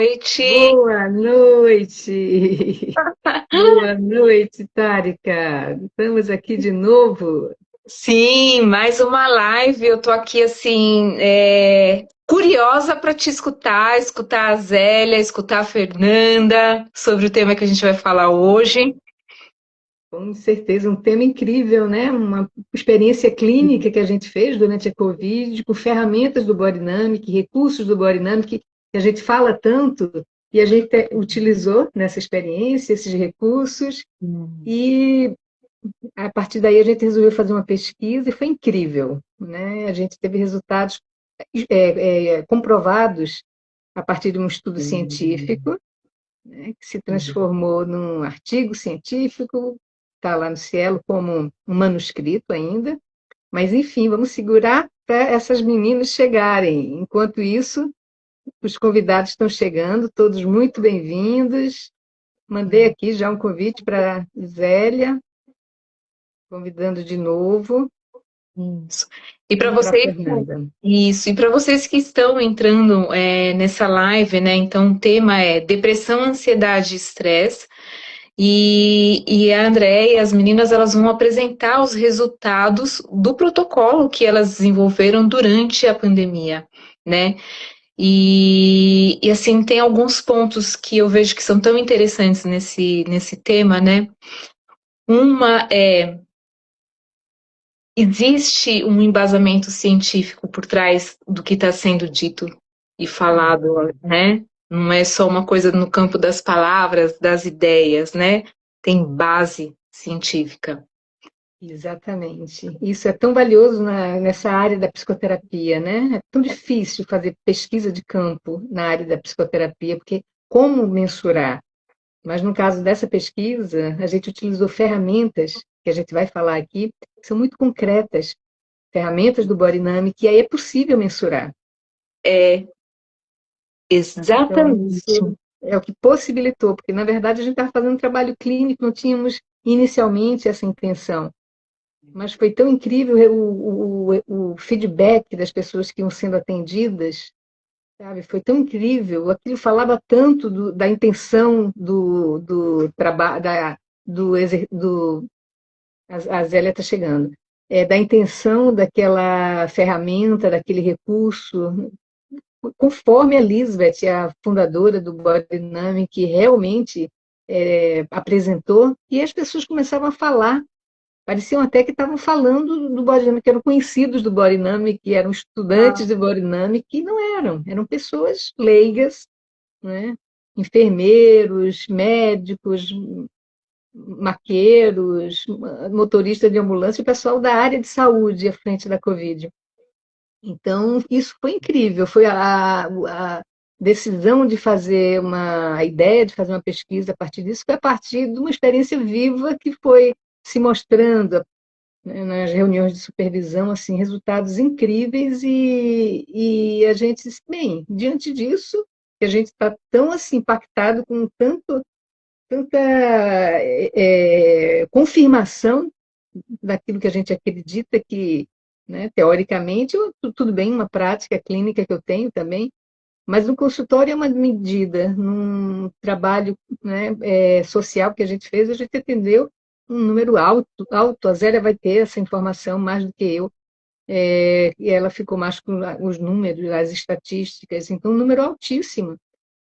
Noite. Boa noite! Boa noite, Tárika! Estamos aqui de novo. Sim, mais uma live. Eu tô aqui assim, curiosa para te escutar a Zélia, escutar a Fernanda sobre o tema que a gente vai falar hoje. Com certeza, um tema incrível, né? Uma experiência clínica que a gente fez durante a Covid, com ferramentas do Bodynamic, recursos do Bodynamic, que a gente fala tanto, e a gente utilizou nessa experiência esses recursos, Hum. e a partir daí a gente resolveu fazer uma pesquisa e foi incrível, né? A gente teve resultados comprovados a partir de um estudo científico, né, que se transformou num artigo científico, está lá no Cielo como um manuscrito ainda, mas enfim, vamos segurar para essas meninas chegarem. Enquanto isso, os convidados estão chegando, todos muito bem-vindos. Mandei aqui já um convite para a Zélia, convidando de novo, Isso. E para e para a vocês, Fernanda. isso. E para vocês que estão entrando nessa live, né? Então, o tema é depressão, ansiedade e estresse. E a Andréia e as meninas elas vão apresentar os resultados do protocolo que elas desenvolveram durante a pandemia, né? E assim, tem alguns pontos que eu vejo que são tão interessantes nesse tema, né? Uma é, existe um embasamento científico por trás do que está sendo dito e falado, né? Não é só uma coisa no campo das palavras, das ideias, né? Tem base científica. Exatamente. Isso é tão valioso nessa área da psicoterapia, né? É tão difícil fazer pesquisa de campo na área da psicoterapia, porque como mensurar? Mas no caso dessa pesquisa, a gente utilizou ferramentas, que a gente vai falar aqui, que são muito concretas, ferramentas do Bodynamic, e aí é possível mensurar. É, Então, exatamente. isso é o que possibilitou, porque na verdade a gente estava fazendo um trabalho clínico, não tínhamos inicialmente essa intenção. Mas foi tão incrível o feedback das pessoas que iam sendo atendidas, sabe? Foi tão incrível. Aquilo falava tanto da intenção do trabalho, a Zélia está chegando, da intenção daquela ferramenta, daquele recurso, conforme a Lisbeth, a fundadora do Bodynamic, realmente apresentou, e as pessoas começavam a falar. Pareciam até que estavam falando do Bodynamic, que eram conhecidos do Bodynamic, que eram estudantes do Bodynamic, e não eram, eram pessoas leigas, né? Enfermeiros, médicos, maqueiros, motoristas de ambulância, o pessoal da área de saúde à frente da Covid. Então, isso foi incrível, foi a decisão de fazer a ideia de fazer uma pesquisa a partir disso, foi a partir de uma experiência viva que foi se mostrando, né, nas reuniões de supervisão, assim, resultados incríveis e a gente disse, bem, diante disso, que a gente está tão assim impactado com tanta confirmação daquilo que a gente acredita que, né, teoricamente, tudo bem, uma prática clínica que eu tenho também, mas no consultório é uma medida, num trabalho, né, social que a gente fez, a gente atendeu um número alto. A Zélia vai ter essa informação mais do que eu, e ela ficou mais com os números, as estatísticas, então um número altíssimo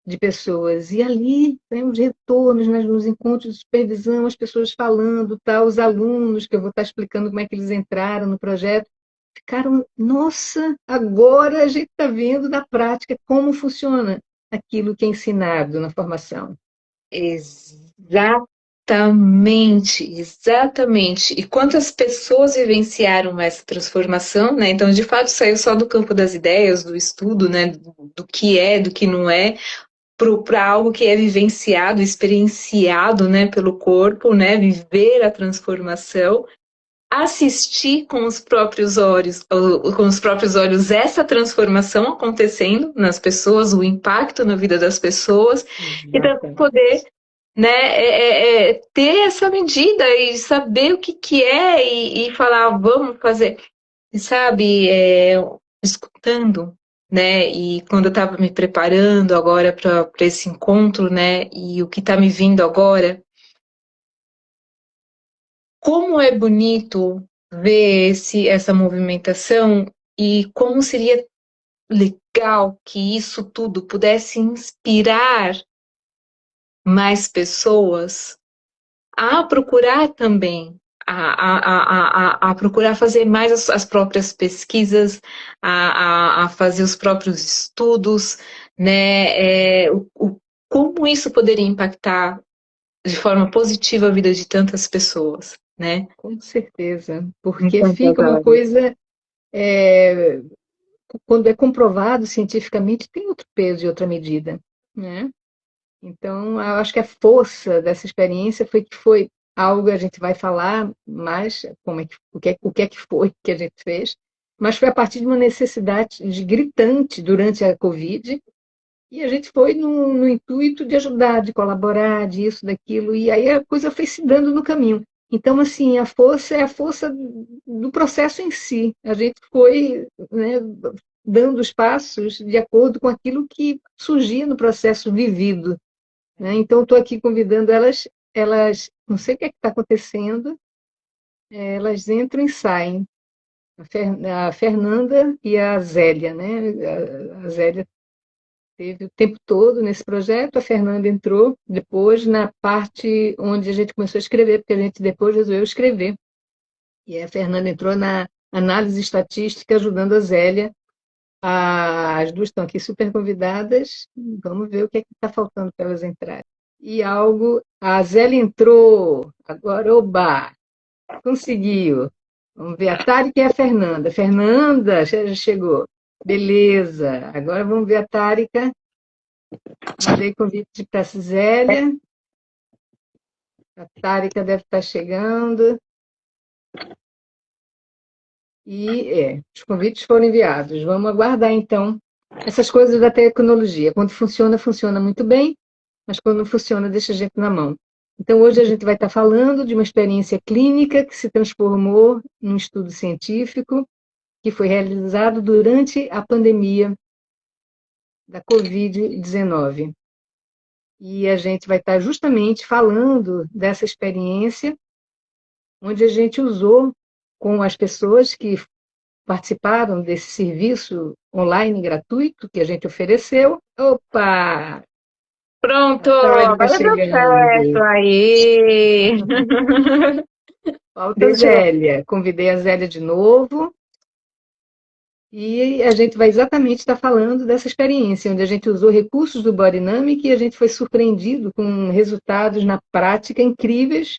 de pessoas. E ali, né, os retornos nos encontros de supervisão, as pessoas falando, tá, os alunos, que eu vou estar explicando como é que eles entraram no projeto, ficaram, nossa, agora a gente está vendo na prática como funciona aquilo que é ensinado na formação. Exatamente, exatamente. E quantas pessoas vivenciaram essa transformação, né? Então, de fato, saiu só do campo das ideias, do estudo, né? Do que é, do que não é, para algo que é vivenciado, experienciado, né? Pelo corpo, né? Viver a transformação, assistir com os próprios olhos essa transformação acontecendo nas pessoas, o impacto na vida das pessoas, e também Exatamente. poder, né, ter essa medida e saber o que que é e falar, vamos fazer, e sabe, escutando. né? E quando eu estava me preparando agora para esse encontro, né? E o que está me vindo agora, como é bonito ver essa movimentação e como seria legal que isso tudo pudesse inspirar mais pessoas a procurar também, a procurar fazer mais as próprias pesquisas, a fazer os próprios estudos, né? Como isso poderia impactar de forma positiva a vida de tantas pessoas, né? Com certeza, Em porque tantas fica uma áreas. coisa, é, quando é comprovado cientificamente, tem outro peso e outra medida, né? Então, eu acho que a força dessa experiência foi algo, a gente vai falar mais como é que, o que é que foi que a gente fez, mas foi a partir de uma necessidade gritante durante a Covid, e a gente foi no intuito de ajudar, de colaborar, disso, daquilo, e aí a coisa foi se dando no caminho. Então, assim, a força é a força do processo em si. A gente foi, né, dando os passos de acordo com aquilo que surgia no processo vivido, né? Então, estou aqui convidando elas, não sei o que é que está acontecendo, elas entram e saem. A Fernanda e a Zélia, né? A Zélia teve o tempo todo nesse projeto, a Fernanda entrou depois na parte onde a gente começou a escrever, porque a gente depois resolveu escrever. E a Fernanda entrou na análise estatística, ajudando a Zélia. As duas estão aqui super convidadas. Vamos ver o que é que está faltando para elas entrarem. E algo, a Zélia entrou, agora, oba, conseguiu. Vamos ver, a Tarek e a Fernanda. Fernanda já chegou. Beleza, agora vamos ver a Tárika. Mandei convite para a Cisélia. A Tárika deve estar chegando. E os convites foram enviados. Vamos aguardar, então, essas coisas da tecnologia. Quando funciona, funciona muito bem, mas quando não funciona, deixa a gente na mão. Então, hoje a gente vai estar falando de uma experiência clínica que se transformou num estudo científico que foi realizado durante a pandemia da Covid-19. E a gente vai estar justamente falando dessa experiência, onde a gente usou com as pessoas que participaram desse serviço online gratuito que a gente ofereceu. Opa! Pronto, A Tari está agora deu certo chegando. aí. Falta a Deixa eu. Zélia. Convidei a Zélia de novo. E a gente vai exatamente estar falando dessa experiência, onde a gente usou recursos do Bodynamic e a gente foi surpreendido com resultados na prática incríveis.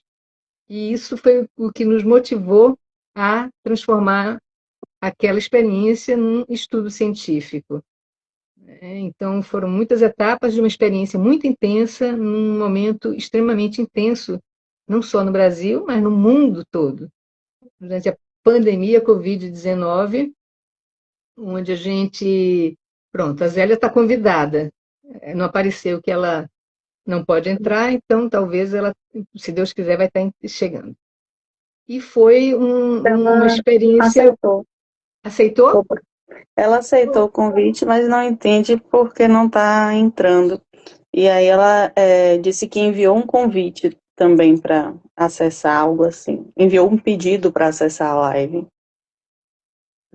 E isso foi o que nos motivou a transformar aquela experiência num estudo científico. Então, foram muitas etapas de uma experiência muito intensa, num momento extremamente intenso, não só no Brasil, mas no mundo todo. Durante a pandemia Covid-19, onde a gente. Pronto, a Zélia está convidada. Não apareceu que ela não pode entrar, então talvez ela, se Deus quiser, vai estar chegando. E foi uma Ela experiência. aceitou. Aceitou? Opa. Ela aceitou o convite, mas não entende porque não está entrando. E aí ela disse que enviou um convite também para acessar algo assim. Enviou um pedido para acessar a live.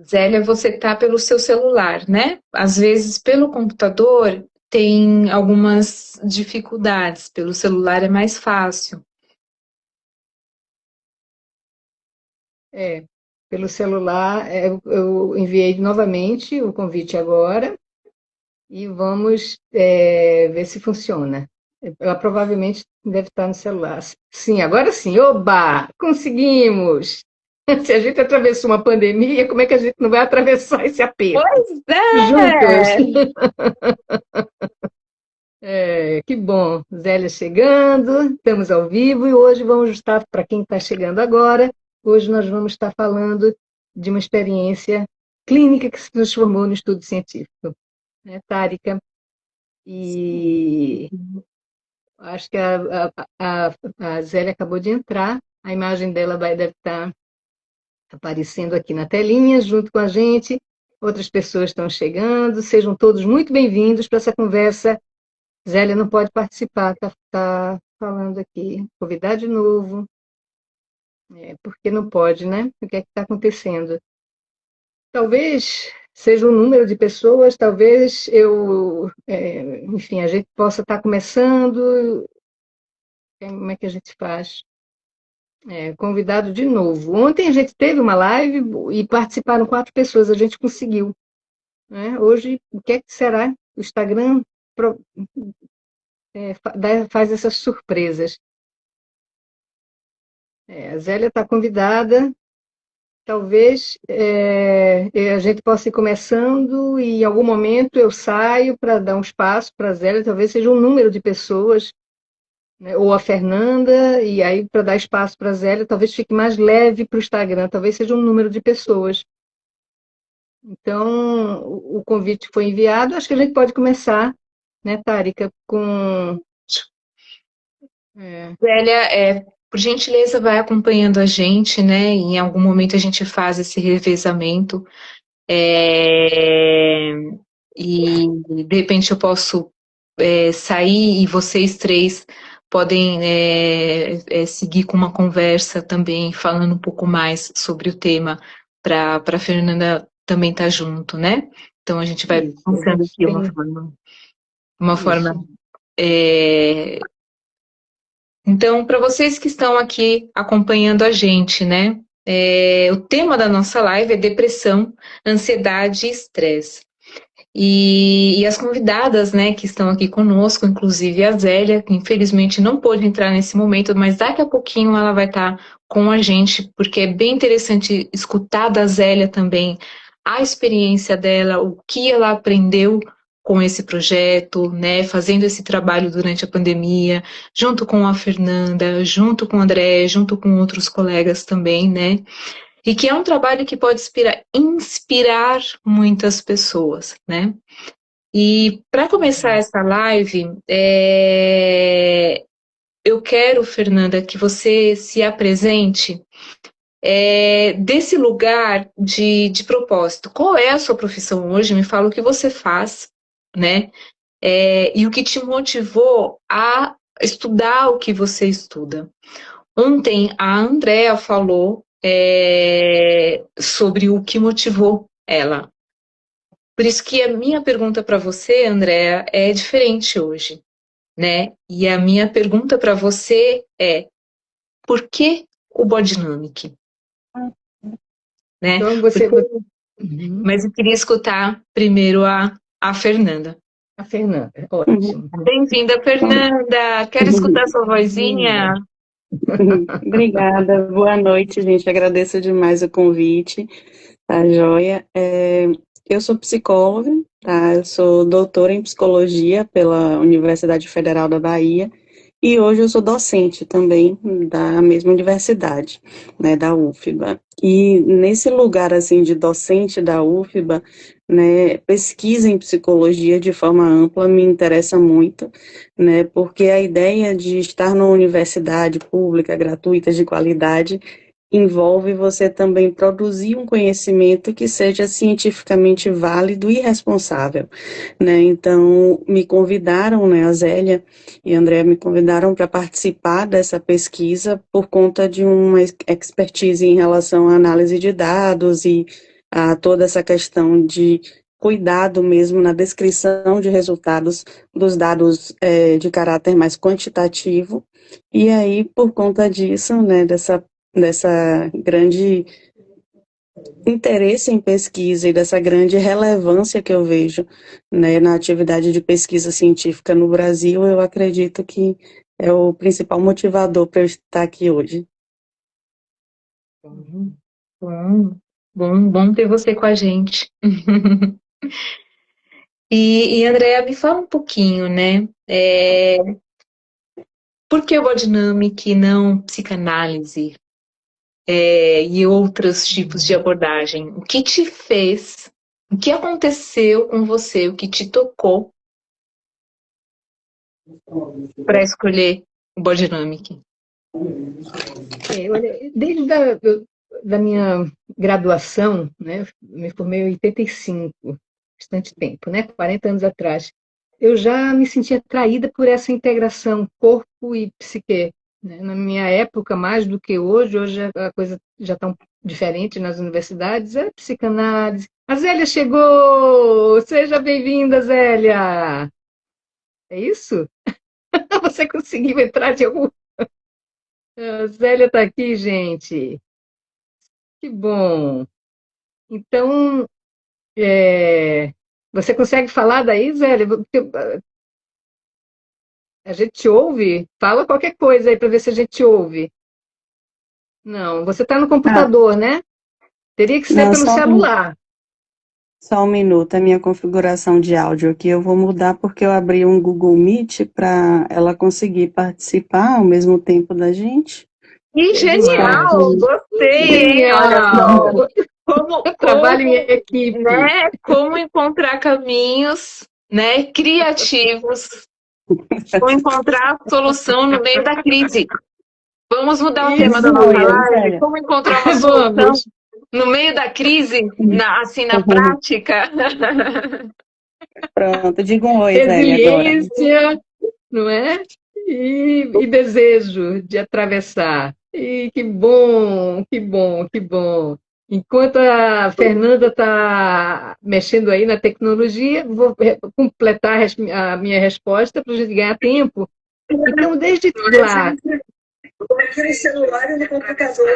Zélia, você tá pelo seu celular, né? Às vezes, pelo computador, tem algumas dificuldades. Pelo celular é mais fácil. É, pelo celular, eu enviei novamente o convite agora e vamos ver se funciona. Ela provavelmente deve estar no celular. Sim, agora sim. Oba! Conseguimos! Se a gente atravessou uma pandemia, como é que a gente não vai atravessar esse aperto? Pois Juntos! é! Que bom! Zélia chegando, estamos ao vivo e hoje vamos estar, para quem está chegando agora, hoje nós vamos estar falando de uma experiência clínica que se transformou no estudo científico, né, Tárika? E acho que a Zélia acabou de entrar, a imagem dela deve estar aparecendo aqui na telinha junto com a gente. outras pessoas estão chegando, sejam todos muito bem-vindos para essa conversa. Zélia não pode participar, tá falando aqui, convidar de novo, porque não pode, né? O que é que está acontecendo? Talvez seja um número de pessoas, talvez enfim, a gente possa estar começando, como é que a gente faz? Convidado de novo. Ontem a gente teve uma live e participaram 4 pessoas, a gente conseguiu. Né? Hoje, o que é que será? O Instagram faz essas surpresas. A Zélia está convidada, talvez a gente possa ir começando e em algum momento eu saio para dar um espaço para a Zélia, talvez seja um número de pessoas, né? Ou a Fernanda, e aí para dar espaço para a Zélia, talvez fique mais leve para o Instagram, talvez seja um número de pessoas. Então, o convite foi enviado, acho que a gente pode começar, né, Tárika, com... Zélia, por gentileza, vai acompanhando a gente, né? Em algum momento a gente faz esse revezamento. E de repente eu posso sair e vocês 3 podem seguir com uma conversa também, falando um pouco mais sobre o tema, para a Fernanda também estar junto, né? Então a gente vai pensando aqui uma forma. Então, para vocês que estão aqui acompanhando a gente, né? O tema da nossa live é depressão, ansiedade e estresse. E as convidadas, né, que estão aqui conosco, inclusive a Zélia, que infelizmente não pôde entrar nesse momento, mas daqui a pouquinho ela vai estar com a gente, porque é bem interessante escutar da Zélia também a experiência dela, o que ela aprendeu com esse projeto, né, fazendo esse trabalho durante a pandemia, junto com a Fernanda, junto com o André, junto com outros colegas também, né, e que é um trabalho que pode inspirar muitas pessoas, né? E para começar essa live, eu quero, Fernanda, que você se apresente desse lugar de propósito. Qual é a sua profissão hoje? Me fala o que você faz, né? E o que te motivou a estudar o que você estuda. Ontem a Andrea falou sobre o que motivou ela. Por isso que a minha pergunta para você, Andrea, é diferente hoje, né? E a minha pergunta para você é: por que o Bodynamic? Né? Então, Mas eu queria escutar primeiro a Fernanda. A Fernanda, ótimo. Bem-vinda, Fernanda! Quero escutar sua vozinha. Obrigada, boa noite, gente. Agradeço demais o convite, tá joia? Eu sou psicóloga, tá? Eu sou doutora em psicologia pela Universidade Federal da Bahia e hoje eu sou docente também da mesma universidade, né, da UFBA. E nesse lugar, assim, de docente da UFBA, né, pesquisa em psicologia de forma ampla me interessa muito, né, porque a ideia de estar numa universidade pública, gratuita, de qualidade, envolve você também produzir um conhecimento que seja cientificamente válido e responsável, né? Então, me convidaram, né, a Zélia e a Andrea me convidaram para participar dessa pesquisa por conta de uma expertise em relação à análise de dados e a toda essa questão de cuidado mesmo na descrição de resultados dos dados de caráter mais quantitativo. E aí, por conta disso, né, dessa grande interesse em pesquisa e dessa grande relevância que eu vejo, né, na atividade de pesquisa científica no Brasil, eu acredito que é o principal motivador para eu estar aqui hoje. Bom ter você com a gente. E Andréa, me fala um pouquinho, né? Por que o Bodynamic e não psicanálise e outros tipos de abordagem? O que te fez? O que aconteceu com você? O que te tocou para escolher o Bodynamic? Olha, da minha graduação, né? Me formei em 85, bastante tempo, né? 40 anos atrás. Eu já me sentia atraída por essa integração corpo e psique, né? Na minha época, mais do que hoje, hoje a coisa já está um diferente nas universidades, é psicanálise. A Zélia chegou! Seja bem-vinda, Zélia! É isso? Você conseguiu entrar de algum... A Zélia está aqui, gente. Que bom. Então, você consegue falar daí, Zélia? A gente te ouve? Fala qualquer coisa aí para ver se a gente te ouve. Não, você está no Ah, computador, né? Teria que ser não, pelo celular. só um minuto, a minha configuração de áudio aqui eu vou mudar porque eu abri um Google Meet para ela conseguir participar ao mesmo tempo da gente. Que É demais. genial! Gostei, hein? Olha Genial! só. Como, Eu trabalho em como, equipe. né? Como encontrar caminhos, né? Criativos, como encontrar a solução no meio da crise. Vamos mudar o tema da Isso. nossa Oi, live? Zélia. Como encontrar uma solução Vamos. no meio da crise, assim, na prática? Pronto, diga um oi, Zélia, agora. Resiliência, não é? E desejo de atravessar. E que bom, que bom, que bom. Enquanto a Fernanda está mexendo aí na tecnologia, vou completar a minha resposta para a gente ganhar tempo. Então, desde lá. Aqui no celular e no computador.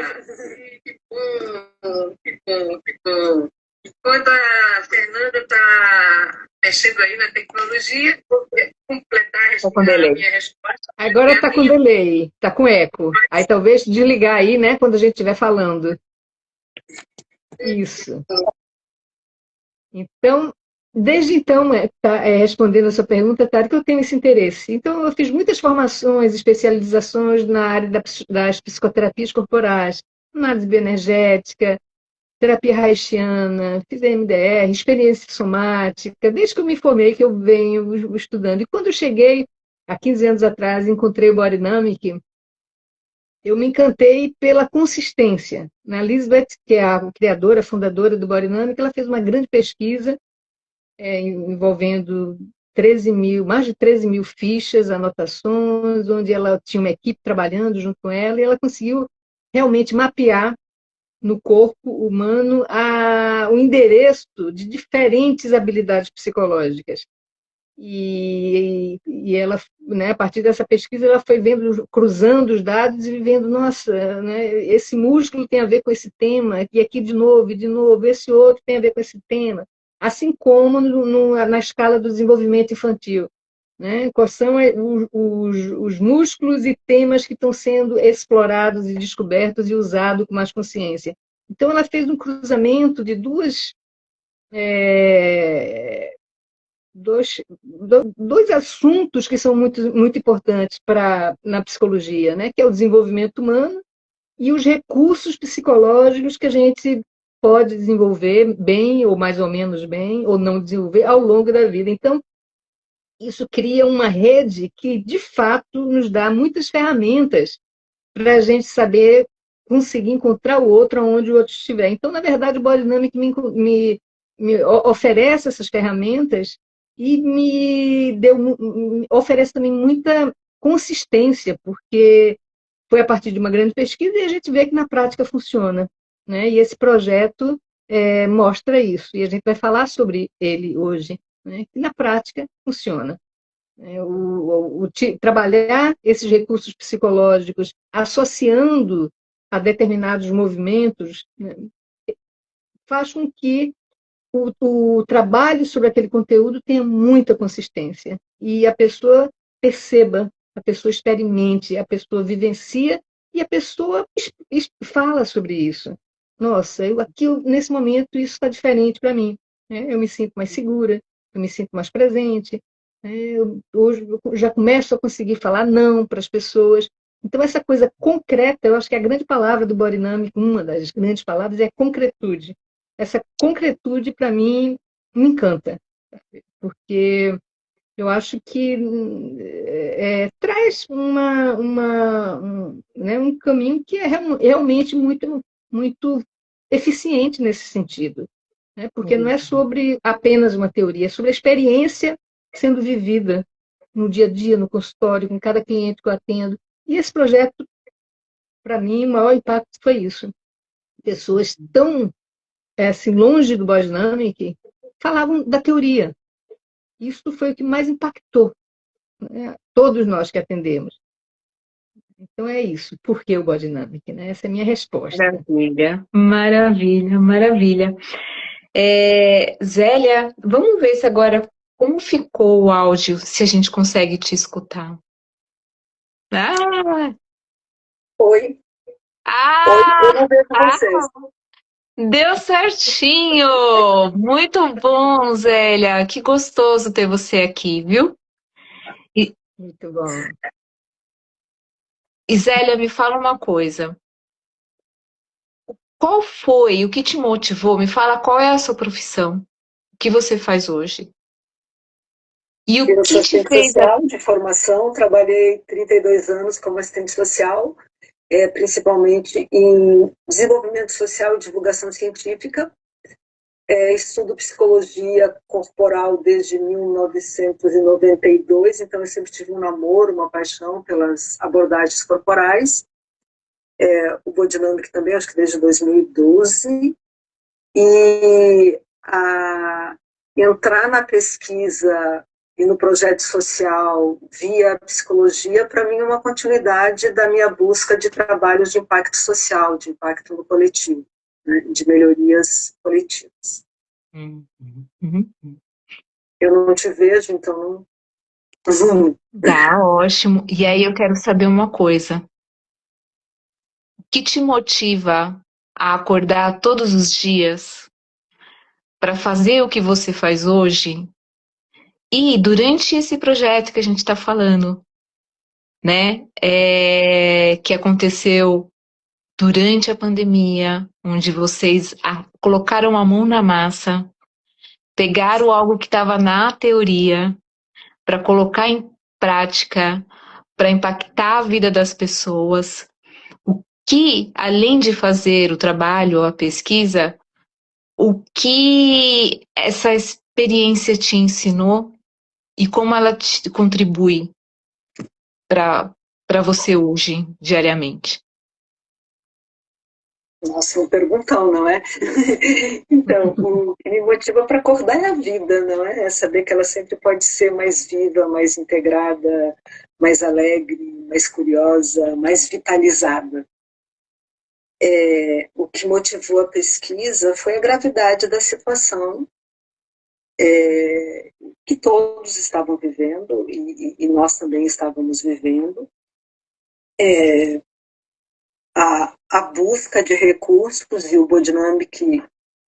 Que bom, que bom, que bom. Enquanto a Fernanda está mexendo aí na tecnologia, vou completar Tô com a delay. minha resposta. Agora está com delay, está com eco. Aí talvez desligar aí, né, quando a gente estiver falando. Isso. Então, desde então, respondendo a sua pergunta, Tari, que eu tenho esse interesse. Então, eu fiz muitas formações, especializações na área das psicoterapias corporais, análise bioenergética, terapia haitiana, fiz EMDR, experiência somática, desde que eu me formei que eu venho estudando. E quando eu cheguei, há 15 anos atrás, encontrei o Body Dynamic, eu me encantei pela consistência. A Lisbeth, que é a criadora, fundadora do Body Dynamic, ela fez uma grande pesquisa envolvendo 13 mil, mais de 13 mil fichas, anotações, onde ela tinha uma equipe trabalhando junto com ela, e ela conseguiu realmente mapear no corpo humano o endereço de diferentes habilidades psicológicas. E ela, né, a partir dessa pesquisa, ela foi vendo, cruzando os dados e vendo, nossa, né, esse músculo tem a ver com esse tema, e aqui de novo, esse outro tem a ver com esse tema. Assim como na escala do desenvolvimento infantil. Né? Quais são os músculos e temas que estão sendo explorados e descobertos e usados com mais consciência. Então, ela fez um cruzamento de dois assuntos que são muito, muito importantes na psicologia, né? Que é o desenvolvimento humano e os recursos psicológicos que a gente pode desenvolver bem, ou mais ou menos bem, ou não desenvolver ao longo da vida. Então, isso cria uma rede que, de fato, nos dá muitas ferramentas para a gente saber conseguir encontrar o outro onde o outro estiver. Então, na verdade, o Body Dynamic me oferece essas ferramentas e me oferece também muita consistência, porque foi a partir de uma grande pesquisa e a gente vê que na prática funciona. Né? E esse projeto mostra isso, e a gente vai falar sobre ele hoje, né? Que na prática funciona. Trabalhar esses recursos psicológicos associando a determinados movimentos, né, faz com que o trabalho sobre aquele conteúdo tenha muita consistência e a pessoa perceba, a pessoa experimente, a pessoa vivencia e a pessoa fala sobre isso. Nossa, nesse momento isso está diferente para mim. Né? Eu me sinto mais segura, eu me sinto mais presente. Hoje eu já começo a conseguir falar não para as pessoas. Então, essa coisa concreta, eu acho que a grande palavra do Body Dynamic, uma das grandes palavras, é concretude. Essa concretude, para mim, me encanta, porque eu acho que traz um caminho que é realmente muito muito eficiente nesse sentido, né? Porque não é sobre apenas uma teoria, é sobre a experiência sendo vivida no dia a dia, no consultório, com cada cliente que eu atendo. E esse projeto, para mim, o maior impacto foi isso. Pessoas tão assim, longe do Biodynamic falavam da teoria. Isso foi o que mais impactou, né? Todos nós que atendemos. Então é isso. Por que o Biodynamic, né? Essa é a minha resposta. Maravilha, maravilha, maravilha. Zélia, vamos ver se agora como ficou o áudio, se a gente consegue te escutar. Ah, Oi, ah, eu não vejo vocês. deu certinho! Muito bom, Zélia. Que gostoso ter você aqui, viu? Muito bom. E Zélia, me fala uma coisa. Qual foi o que te motivou? Me fala qual é a sua profissão, o que você faz hoje. E o Eu que sou te assistente fez. social de formação, trabalhei 32 anos como assistente social, principalmente em desenvolvimento social e divulgação científica. Estudo psicologia corporal desde 1992, então eu sempre tive um namoro, uma paixão pelas abordagens corporais. O Biodynamic também, acho que desde 2012. E entrar na pesquisa e no projeto social via psicologia, para mim, é uma continuidade da minha busca de trabalhos de impacto social, de impacto no coletivo, né, de melhorias coletivas. Eu não te vejo, então não. Tá, ótimo. E aí eu quero saber uma coisa. O que te motiva a acordar todos os dias para fazer o que você faz hoje? E durante esse projeto que a gente está falando, né, que aconteceu durante a pandemia, onde vocês colocaram a mão na massa, pegaram algo que estava na teoria para colocar em prática, para impactar a vida das pessoas, o que, além de fazer o trabalho, a pesquisa, o que essa experiência te ensinou e como ela te contribui para você hoje, diariamente? Nossa, um perguntão, não é? Então, o que me motiva para acordar é a vida, não é? É saber que ela sempre pode ser mais viva, mais integrada, mais alegre, mais curiosa, mais vitalizada. O que motivou a pesquisa foi a gravidade da situação que todos estavam vivendo e nós também estávamos vivendo. A busca de recursos, e o Biodynamic,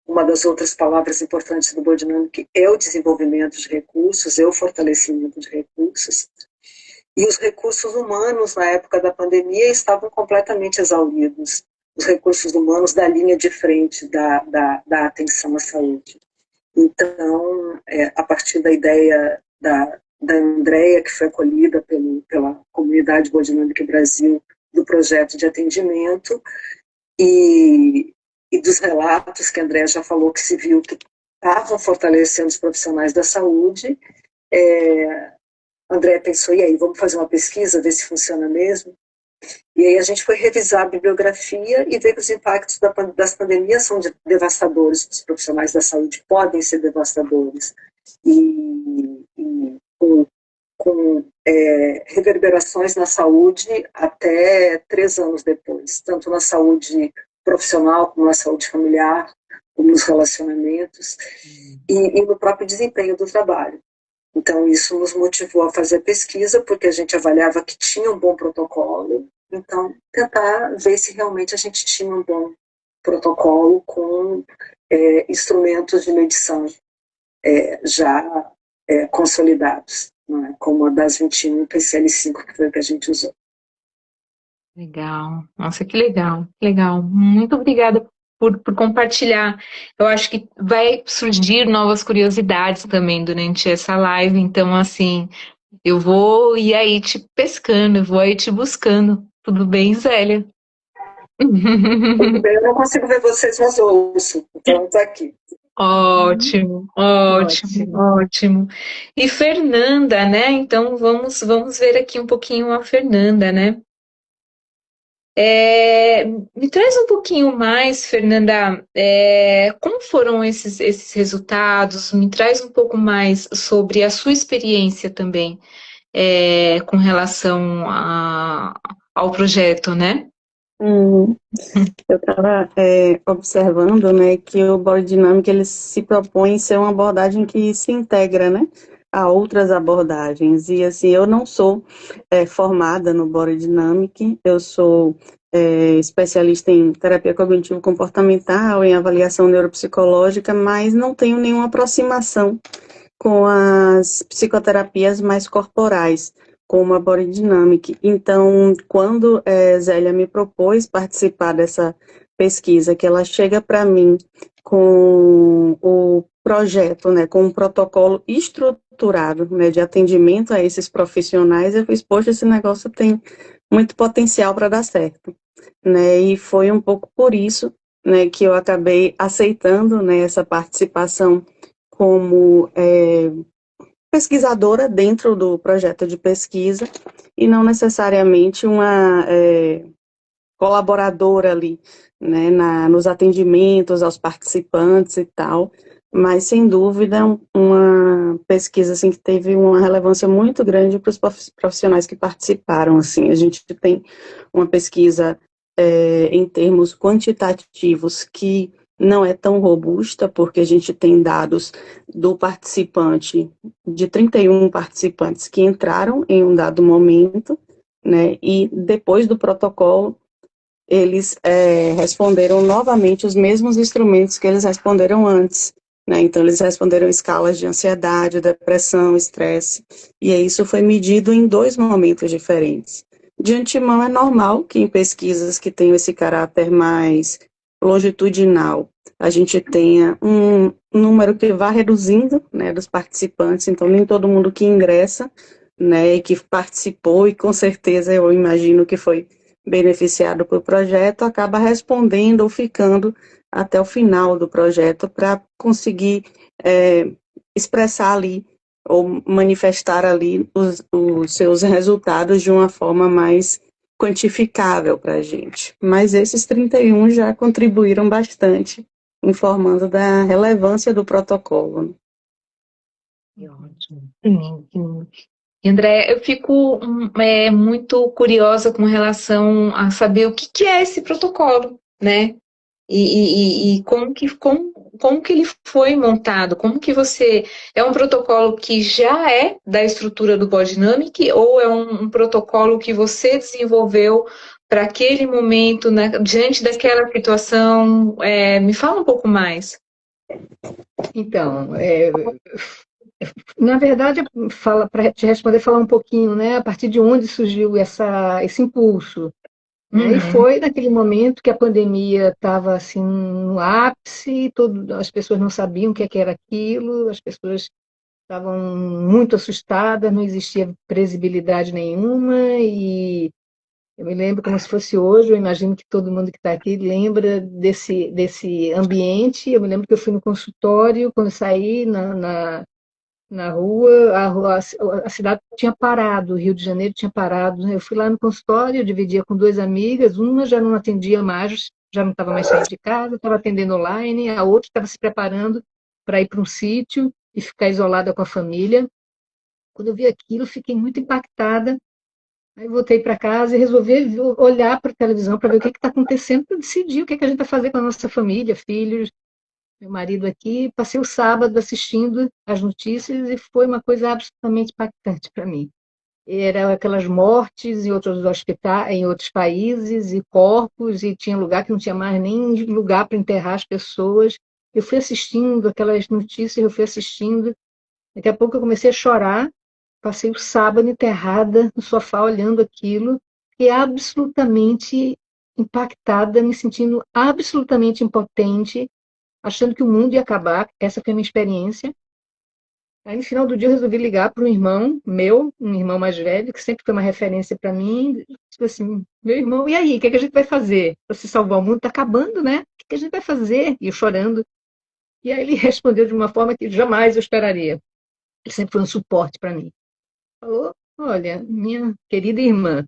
uma das outras palavras importantes do Biodynamic é o desenvolvimento de recursos, é o fortalecimento de recursos. E os recursos humanos, na época da pandemia, estavam completamente exauridos. Os recursos humanos da linha de frente da atenção à saúde. Então, a partir da ideia da Andrea, que foi acolhida pela comunidade Biodynamic Brasil, do projeto de atendimento, e dos relatos que a Andrea já falou, que se viu que estavam fortalecendo os profissionais da saúde, a Andrea pensou, e aí, vamos fazer uma pesquisa, ver se funciona mesmo? E aí a gente foi revisar a bibliografia e ver que os impactos das pandemias são devastadores para os profissionais da saúde, podem ser devastadores. E com reverberações na saúde até 3 anos depois, tanto na saúde profissional, como na saúde familiar, como nos relacionamentos, e no próprio desempenho do trabalho. Então, isso nos motivou a fazer a pesquisa, porque a gente avaliava que tinha um bom protocolo, então, tentar ver se realmente a gente tinha um bom protocolo com instrumentos de medição já consolidados, não é? Como a das 21 PCL5, que foi o que a gente usou. Legal. Nossa, que legal, legal. Muito obrigada por compartilhar. Eu acho que vai surgir novas curiosidades também durante essa live, então, assim, eu vou ir aí te pescando, eu vou aí te buscando. Tudo bem, Zélia? Tudo bem, eu não consigo ver vocês, mas ouço. Então, está aqui. Ótimo, ótimo, Ótimo. ótimo. E Fernanda, né? Então vamos ver aqui um pouquinho a Fernanda, né? Me traz um pouquinho mais, Fernanda, como foram esses resultados? Me traz um pouco mais sobre a sua experiência também, com relação ao projeto, né? Hum, eu estava observando, né, que o Body Dynamic ele se propõe ser uma abordagem que se integra, né, a outras abordagens. E assim, eu não sou formada no Body Dynamic, eu sou especialista em terapia cognitivo-comportamental, em avaliação neuropsicológica, mas não tenho nenhuma aproximação com as psicoterapias mais corporais, como a Body Dynamic. Então, quando Zélia me propôs participar dessa pesquisa, que ela chega para mim com o projeto, né, com um protocolo estruturado, né, de atendimento a esses profissionais, eu fiz, poxa, esse negócio tem muito potencial para dar certo, né, e foi um pouco por isso, né, que eu acabei aceitando, né, essa participação como pesquisadora dentro do projeto de pesquisa e não necessariamente uma colaboradora ali, né, nos atendimentos aos participantes e tal, mas sem dúvida uma pesquisa assim que teve uma relevância muito grande para os profissionais que participaram. Assim, a gente tem uma pesquisa em termos quantitativos que não é tão robusta, porque a gente tem dados do participante, de 31 participantes que entraram em um dado momento, né, e depois do protocolo, eles responderam novamente os mesmos instrumentos que eles responderam antes, né, então eles responderam escalas de ansiedade, depressão, estresse, e isso foi medido em 2 momentos diferentes. De antemão, é normal que em pesquisas que tenham esse caráter mais longitudinal, a gente tenha um número que vá reduzindo, né, dos participantes, então nem todo mundo que ingressa, né, e que participou, e com certeza eu imagino que foi beneficiado pelo projeto, acaba respondendo ou ficando até o final do projeto para conseguir expressar ali ou manifestar ali os seus resultados de uma forma mais quantificável para a gente. Mas esses 31 já contribuíram bastante, informando da relevância do protocolo. Que ótimo. E, André, eu fico muito curiosa com relação a saber o que é esse protocolo, né? E como que ele foi montado? Como que você... É um protocolo que já é da estrutura do Body Dynamic ou é um protocolo que você desenvolveu para aquele momento, né, diante daquela situação? Me fala um pouco mais. Então, na verdade, para te responder, falar um pouquinho, né, a partir de onde surgiu esse impulso. Né? E Uhum. foi naquele momento que a pandemia estava assim no ápice, as pessoas não sabiam o que era aquilo, as pessoas estavam muito assustadas, não existia previsibilidade nenhuma, e eu me lembro como se fosse hoje, eu imagino que todo mundo que está aqui lembra desse ambiente. Eu me lembro que eu fui no consultório, quando eu saí na rua, a cidade tinha parado, o Rio de Janeiro tinha parado. Eu fui lá no consultório, eu dividia com 2 amigas, uma já não atendia mais, já não estava mais saindo de casa, estava atendendo online, a outra estava se preparando para ir para um sítio e ficar isolada com a família. Quando eu vi aquilo, fiquei muito impactada. Aí voltei para casa e resolvi olhar para a televisão para ver o que está acontecendo, para decidir o que a gente vai fazer com a nossa família, filhos, meu marido aqui. Passei o sábado assistindo as notícias e foi uma coisa absolutamente impactante para mim. Eram aquelas mortes em outros hospitais, em outros países, e corpos, e tinha lugar que não tinha mais nem lugar para enterrar as pessoas. Eu fui assistindo aquelas notícias, eu fui assistindo. Daqui a pouco eu comecei a chorar. Passei o sábado enterrada no sofá olhando aquilo, e absolutamente impactada, me sentindo absolutamente impotente, achando que o mundo ia acabar. Essa foi a minha experiência. Aí, no final do dia, eu resolvi ligar para um irmão meu, um irmão mais velho, que sempre foi uma referência para mim. Tipo assim, meu irmão, e aí, o que é que a gente vai fazer para se salvar? O mundo está acabando, né? O que é que a gente vai fazer? E eu chorando. E aí ele respondeu de uma forma que jamais eu esperaria. Ele sempre foi um suporte para mim. Falou, olha, minha querida irmã,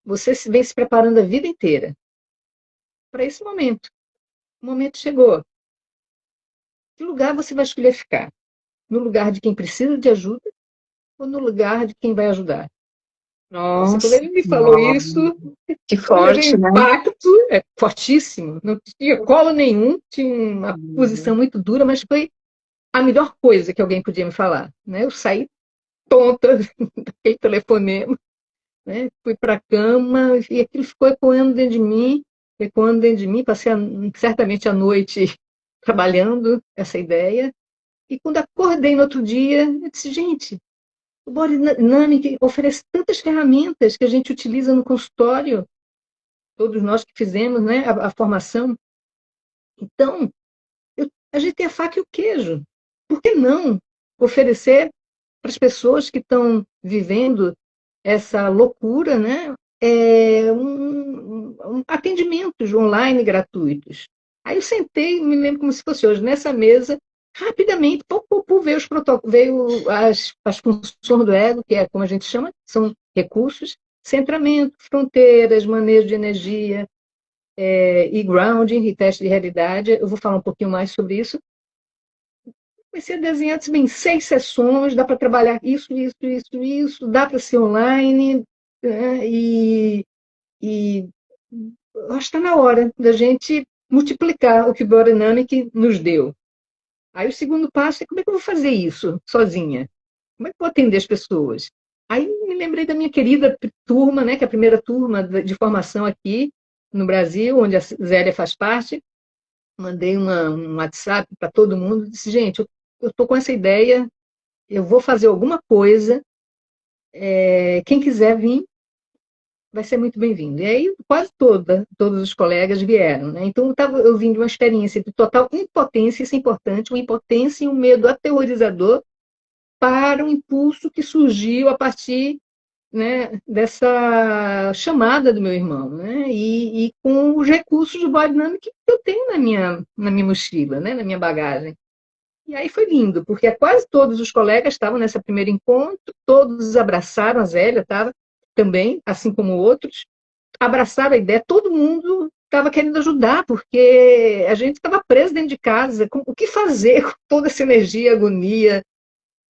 você vem se preparando a vida inteira para esse momento. O momento chegou. Que lugar você vai escolher ficar? No lugar de quem precisa de ajuda ou no lugar de quem vai ajudar? Nossa, quando Nossa, ele me falou isso, que eu levei forte, um né? impacto fortíssimo. Não tinha colo nenhum, tinha uma posição muito dura, mas foi a melhor coisa que alguém podia me falar. Né? Eu saí tonta daquele telefonema, né? Fui para a cama e aquilo ficou ecoando dentro de mim. Passei certamente a noite trabalhando essa ideia. E quando acordei no outro dia, eu disse, gente, o Body Dynamic oferece tantas ferramentas que a gente utiliza no consultório, todos nós que fizemos, né, a formação. Então, a gente tem a faca e o queijo. Por que não oferecer para as pessoas que estão vivendo essa loucura, né, atendimentos online gratuitos? Aí eu sentei, me lembro como se fosse hoje, nessa mesa, rapidamente, veio, veio as funções do ego, que é como a gente chama, são recursos, centramento, fronteiras, manejo de energia, e grounding, e teste de realidade. Eu vou falar um pouquinho mais sobre isso. Comecei a desenhar, disse, bem, 6 sessões, dá para trabalhar isso, dá para ser online, né? E acho que está na hora da gente multiplicar o que o Biodynamic nos deu. Aí o segundo passo é como é que eu vou fazer isso sozinha? Como é que eu vou atender as pessoas? Aí me lembrei da minha querida turma, né, que é a primeira turma de formação aqui no Brasil, onde a Zélia faz parte. Mandei um WhatsApp para todo mundo, disse, gente, eu estou com essa ideia, eu vou fazer alguma coisa, quem quiser vir vai ser muito bem-vindo. E aí quase todos os colegas vieram. Né? Então eu vim de uma experiência de total impotência, isso é importante, uma impotência e um medo aterrorizador para um impulso que surgiu a partir, né, dessa chamada do meu irmão, né, e com os recursos do Body Dynamic que eu tenho na minha mochila, né, na minha bagagem. E aí foi lindo, porque quase todos os colegas estavam nesse primeiro encontro, todos abraçaram, a Zélia estava também, assim como outros, abraçaram a ideia, todo mundo estava querendo ajudar, porque a gente estava preso dentro de casa, o que fazer com toda essa energia, agonia,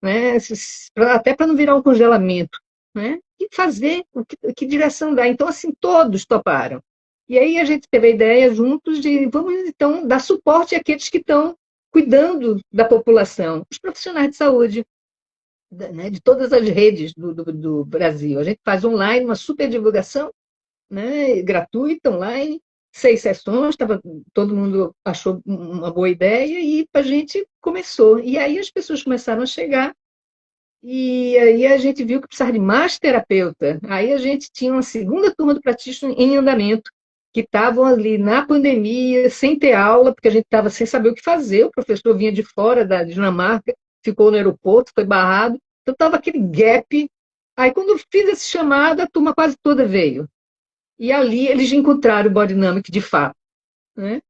né? Até para não virar um congelamento. Né? O que fazer? Que direção dar? Então, assim, todos toparam. E aí a gente teve a ideia juntos de vamos, então, dar suporte àqueles que estão cuidando da população, os profissionais de saúde, né, de todas as redes do Brasil. A gente faz online uma super divulgação, né, gratuita, online, 6 sessões, todo mundo achou uma boa ideia e a gente começou. E aí as pessoas começaram a chegar e aí a gente viu que precisava de mais terapeuta. Aí a gente tinha uma segunda turma do Practitioner em andamento, que estavam ali na pandemia, sem ter aula, porque a gente estava sem saber o que fazer. O professor vinha de fora da Dinamarca, ficou no aeroporto, foi barrado. Então estava aquele gap. Aí quando eu fiz esse chamado, a turma quase toda veio. E ali eles encontraram o Body Dynamic de fato, né?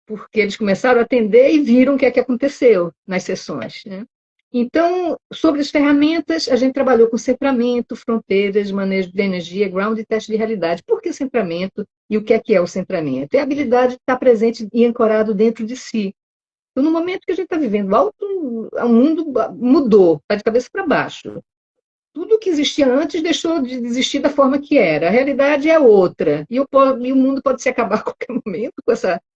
Porque eles começaram a atender e viram o que é que aconteceu nas sessões. Né? Então, sobre as ferramentas, a gente trabalhou com centramento, fronteiras, manejo de energia, ground e teste de realidade. Por que centramento e o que é o centramento? É a habilidade de estar presente e ancorado dentro de si. Então, no momento que a gente está vivendo o mundo mudou, está de cabeça para baixo. Tudo que existia antes deixou de existir da forma que era. A realidade é outra. E o mundo pode se acabar a qualquer momento com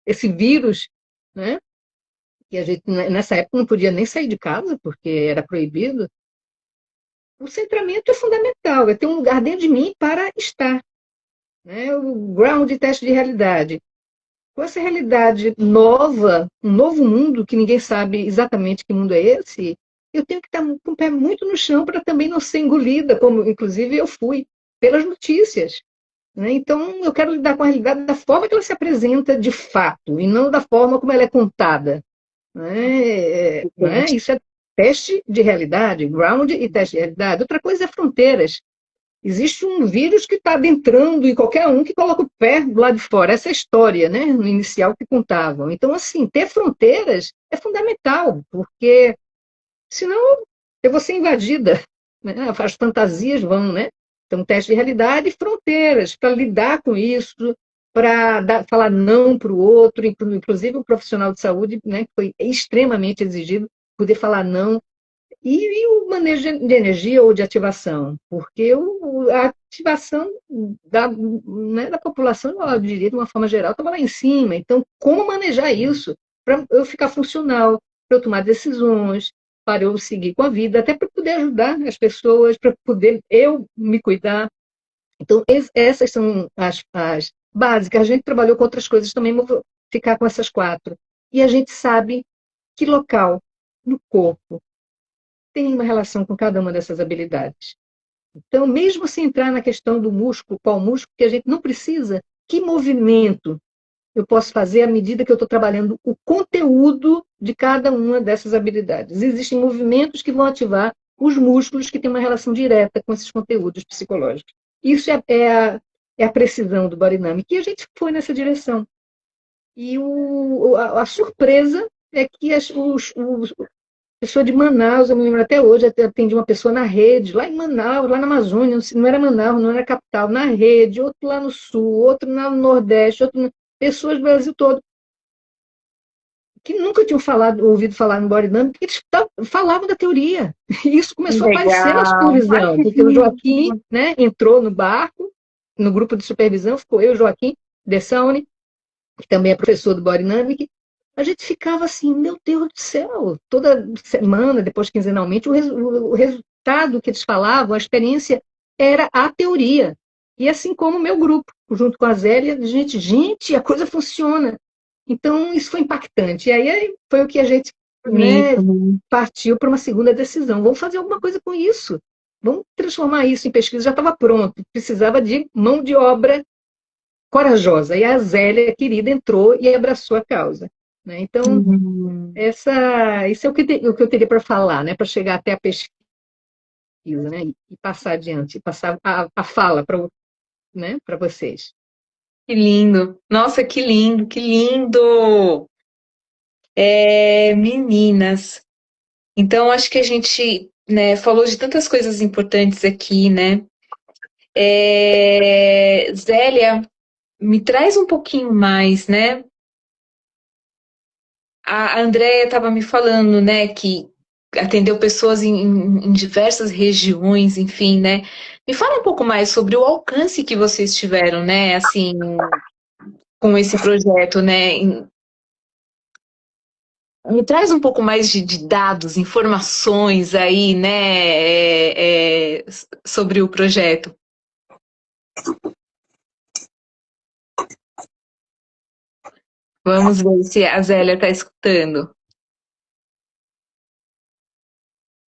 esse vírus, né? E a gente, nessa época, não podia nem sair de casa, porque era proibido. O centramento é fundamental, é ter um lugar dentro de mim para estar. Né? O ground de teste de realidade. Com essa realidade nova, um novo mundo, que ninguém sabe exatamente que mundo é esse, eu tenho que estar com o pé muito no chão para também não ser engolida, como inclusive eu fui, pelas notícias. Né? Então, eu quero lidar com a realidade da forma que ela se apresenta de fato, e não da forma como ela é contada. Né? Isso é teste de realidade, ground e teste de realidade. Outra coisa é fronteiras. Existe um vírus que está adentrando em qualquer um que coloca o pé do lado de fora. Essa é a história, né, no inicial que contavam. Então, assim, ter fronteiras é fundamental, porque senão eu vou ser invadida, né? As fantasias vão, né? Então, teste de realidade e fronteiras para lidar com isso, para falar não para o outro, inclusive o profissional de saúde, né, que foi extremamente exigido, poder falar não. E o manejo de energia ou de ativação, porque a ativação né, da população, eu diria, de uma forma geral, estava lá em cima. Então, como manejar isso para eu ficar funcional, para eu tomar decisões, para eu seguir com a vida, até para poder ajudar as pessoas, para poder eu me cuidar. Então, essas são as básicas. A gente trabalhou com outras coisas também, mas vou ficar com essas 4. E a gente sabe que local no corpo tem uma relação com cada uma dessas habilidades. Então, mesmo se entrar na questão do músculo, qual músculo que a gente não precisa, que movimento eu posso fazer à medida que eu estou trabalhando o conteúdo de cada uma dessas habilidades. Existem movimentos que vão ativar os músculos que têm uma relação direta com esses conteúdos psicológicos. Isso é a precisão do Bodynamic. E a gente foi nessa direção. E a surpresa é que pessoa de Manaus, eu me lembro até hoje, atendi uma pessoa na rede, lá em Manaus, lá na Amazônia, não era Manaus, não era capital, na rede, outro lá no sul, outro no Nordeste, pessoas do Brasil todo, que nunca tinham ouvido falar no Bodynamic, porque eles falavam da teoria. E isso começou a aparecer na supervisão, porque o Joaquim, né, entrou no barco, no grupo de supervisão, ficou eu, Joaquim, Dessaune, que também é professor do Bodynamic. A gente ficava assim, meu Deus do céu, toda semana, depois quinzenalmente, o resultado que eles falavam, a experiência era a teoria. E assim como o meu grupo, junto com a Zélia, gente, a coisa funciona. Então, isso foi impactante. E aí foi o que a gente, né, partiu para uma segunda decisão. Vamos fazer alguma coisa com isso. Vamos transformar isso em pesquisa. Já estava pronto, precisava de mão de obra corajosa. E a Zélia, querida, entrou e abraçou a causa. Né? Então, isso é o que eu teria para falar, né? Para chegar até a pesquisa, né? E passar adiante, passar a fala para, né? Para vocês. Que lindo! Nossa, que lindo, que lindo! Meninas, então acho que a gente, né, falou de tantas coisas importantes aqui, né? Zélia, me traz um pouquinho mais, né? A Andrea estava me falando, né, que atendeu pessoas em diversas regiões, enfim, né? Me fala um pouco mais sobre o alcance que vocês tiveram, né, assim, com esse projeto, né? Me traz um pouco mais de dados, informações aí, né, sobre o projeto. Vamos ver se a Zélia está escutando.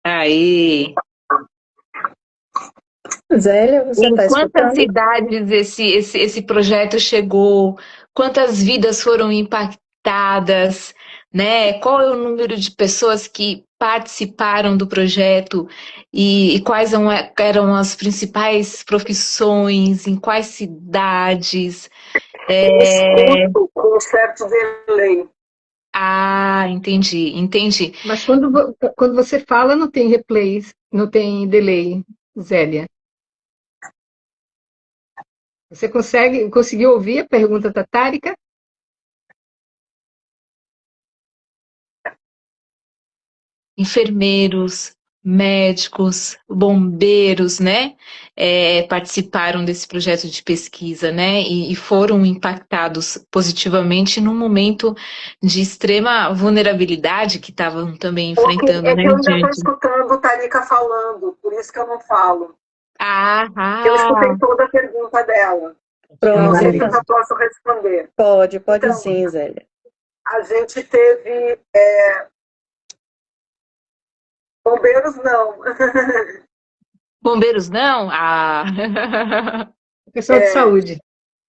Aí. Zélia, você está escutando? Em quantas cidades esse projeto chegou? Quantas vidas foram impactadas? Né? Qual é o número de pessoas que participaram do projeto e quais eram as principais profissões, em quais cidades? Com um certo delay. Ah, entendi. Mas quando você fala, não tem replay, não tem delay, Zélia. Você conseguiu ouvir a pergunta da Tárika? Enfermeiros, médicos, bombeiros, né, participaram desse projeto de pesquisa, né, e foram impactados positivamente num momento de extrema vulnerabilidade que estavam também enfrentando, É né, que eu ainda estou diante. escutando Tárika falando, por isso que eu não falo. Eu Ah, escutei toda a pergunta dela. Pronto, Não sei se Zélia. eu já posso responder. Pode Então, sim, Zélia. A gente teve... bombeiros, não. bombeiros não? Ah, Pessoal de saúde,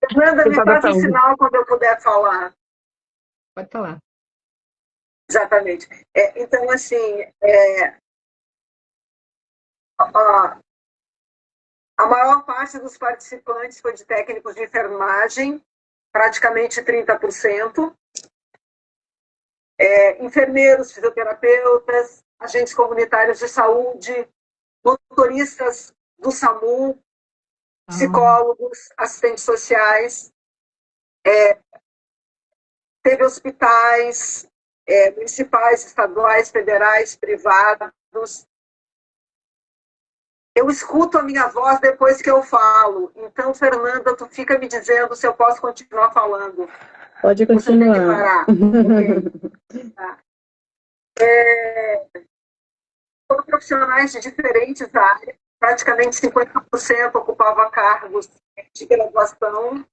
Fernanda, me pessoal da faz um saúde. sinal quando eu puder falar. pode falar. Exatamente. Então, assim, a, a maior parte dos participantes foi de técnicos de enfermagem, praticamente 30%, enfermeiros, fisioterapeutas, agentes comunitários de saúde, motoristas do SAMU, psicólogos, assistentes sociais, teve hospitais municipais, estaduais, federais, privados. Eu escuto a minha voz depois que eu falo. Então, Fernanda, tu fica me dizendo se eu posso continuar falando. Pode continuar. Você tem que parar. Okay. Tá. Foram profissionais de diferentes áreas. Praticamente 50% ocupava cargos de graduação.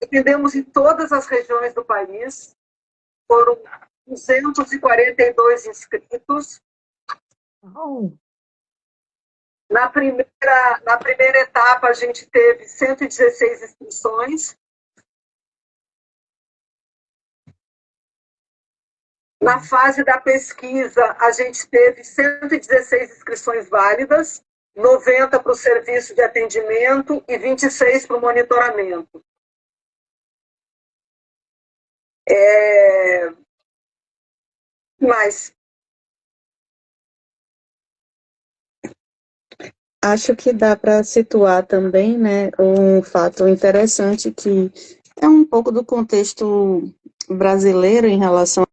Atendemos em todas as regiões do país. Foram 242 inscritos. Oh. Na primeira etapa, a gente teve 116 inscrições. Na fase da pesquisa, a gente teve 116 inscrições válidas, 90 para o serviço de atendimento e 26 para o monitoramento. Mas acho que dá para situar também, né, um fato interessante que é um pouco do contexto brasileiro em relação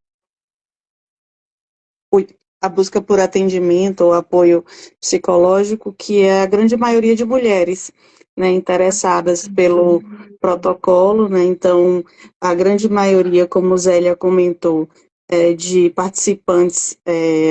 à busca por atendimento ou apoio psicológico, que é a grande maioria de mulheres, né, interessadas pelo protocolo, né, então a grande maioria, como Zélia comentou, de participantes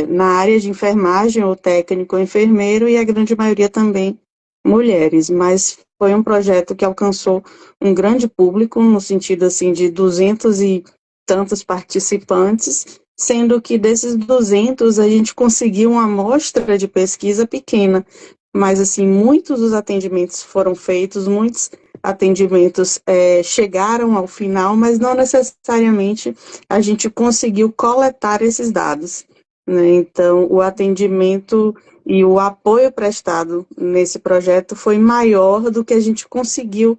na área de enfermagem ou técnico ou enfermeiro, e a grande maioria também mulheres, mas foi um projeto que alcançou um grande público, no sentido assim de 200 e tantos participantes, sendo que desses 200 a gente conseguiu uma amostra de pesquisa pequena, mas assim, muitos dos atendimentos foram feitos, muitos atendimentos chegaram ao final, mas não necessariamente a gente conseguiu coletar esses dados, né? Então, o atendimento e o apoio prestado nesse projeto foi maior do que a gente conseguiu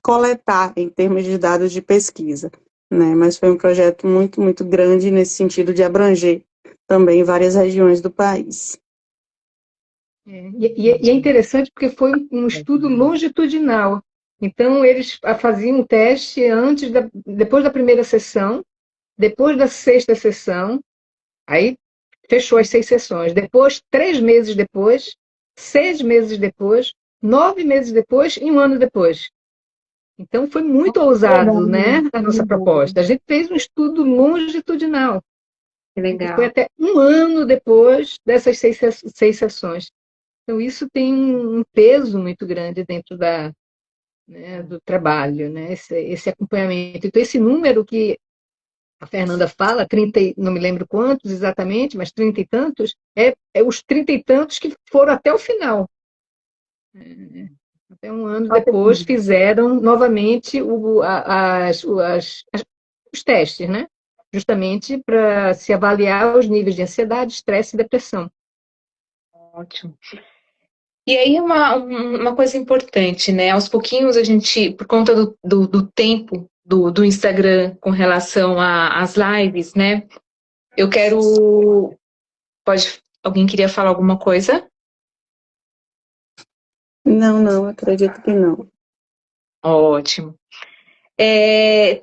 coletar em termos de dados de pesquisa, né? Mas foi um projeto muito, muito grande nesse sentido de abranger também várias regiões do país. E é interessante porque foi um estudo longitudinal. Então, eles faziam um teste depois da primeira sessão, depois da sexta sessão, aí fechou as 6 sessões. Depois, 3 meses depois, 6 meses depois, 9 meses depois e 1 ano depois. Então, foi muito ousado, né, a nossa proposta. A gente fez um estudo longitudinal. Legal. Foi até 1 ano depois dessas 6 sessões. Então, isso tem um peso muito grande dentro do trabalho, né? Esse acompanhamento. Então, esse número que a Fernanda fala, 30, não me lembro quantos exatamente, mas 30 e tantos, é os 30 e tantos que foram até o final. Até 1 ano depois fizeram novamente os testes, né? Justamente para se avaliar os níveis de ansiedade, estresse e depressão. Ótimo. E aí uma coisa importante, né? Aos pouquinhos a gente, por conta do tempo do Instagram com relação às lives, né? Eu quero... Alguém queria falar alguma coisa? Não, acredito que não. Ótimo.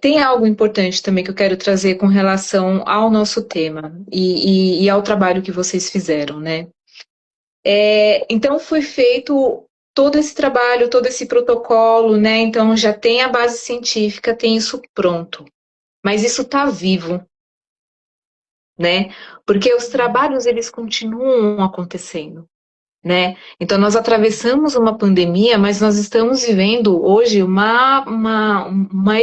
Tem algo importante também que eu quero trazer com relação ao nosso tema e ao trabalho que vocês fizeram, né? Então foi feito todo esse trabalho, todo esse protocolo, né? Então já tem a base científica, tem isso pronto. Mas isso está vivo, né? Porque os trabalhos, eles continuam acontecendo, né? Então nós atravessamos uma pandemia, mas nós estamos vivendo hoje uma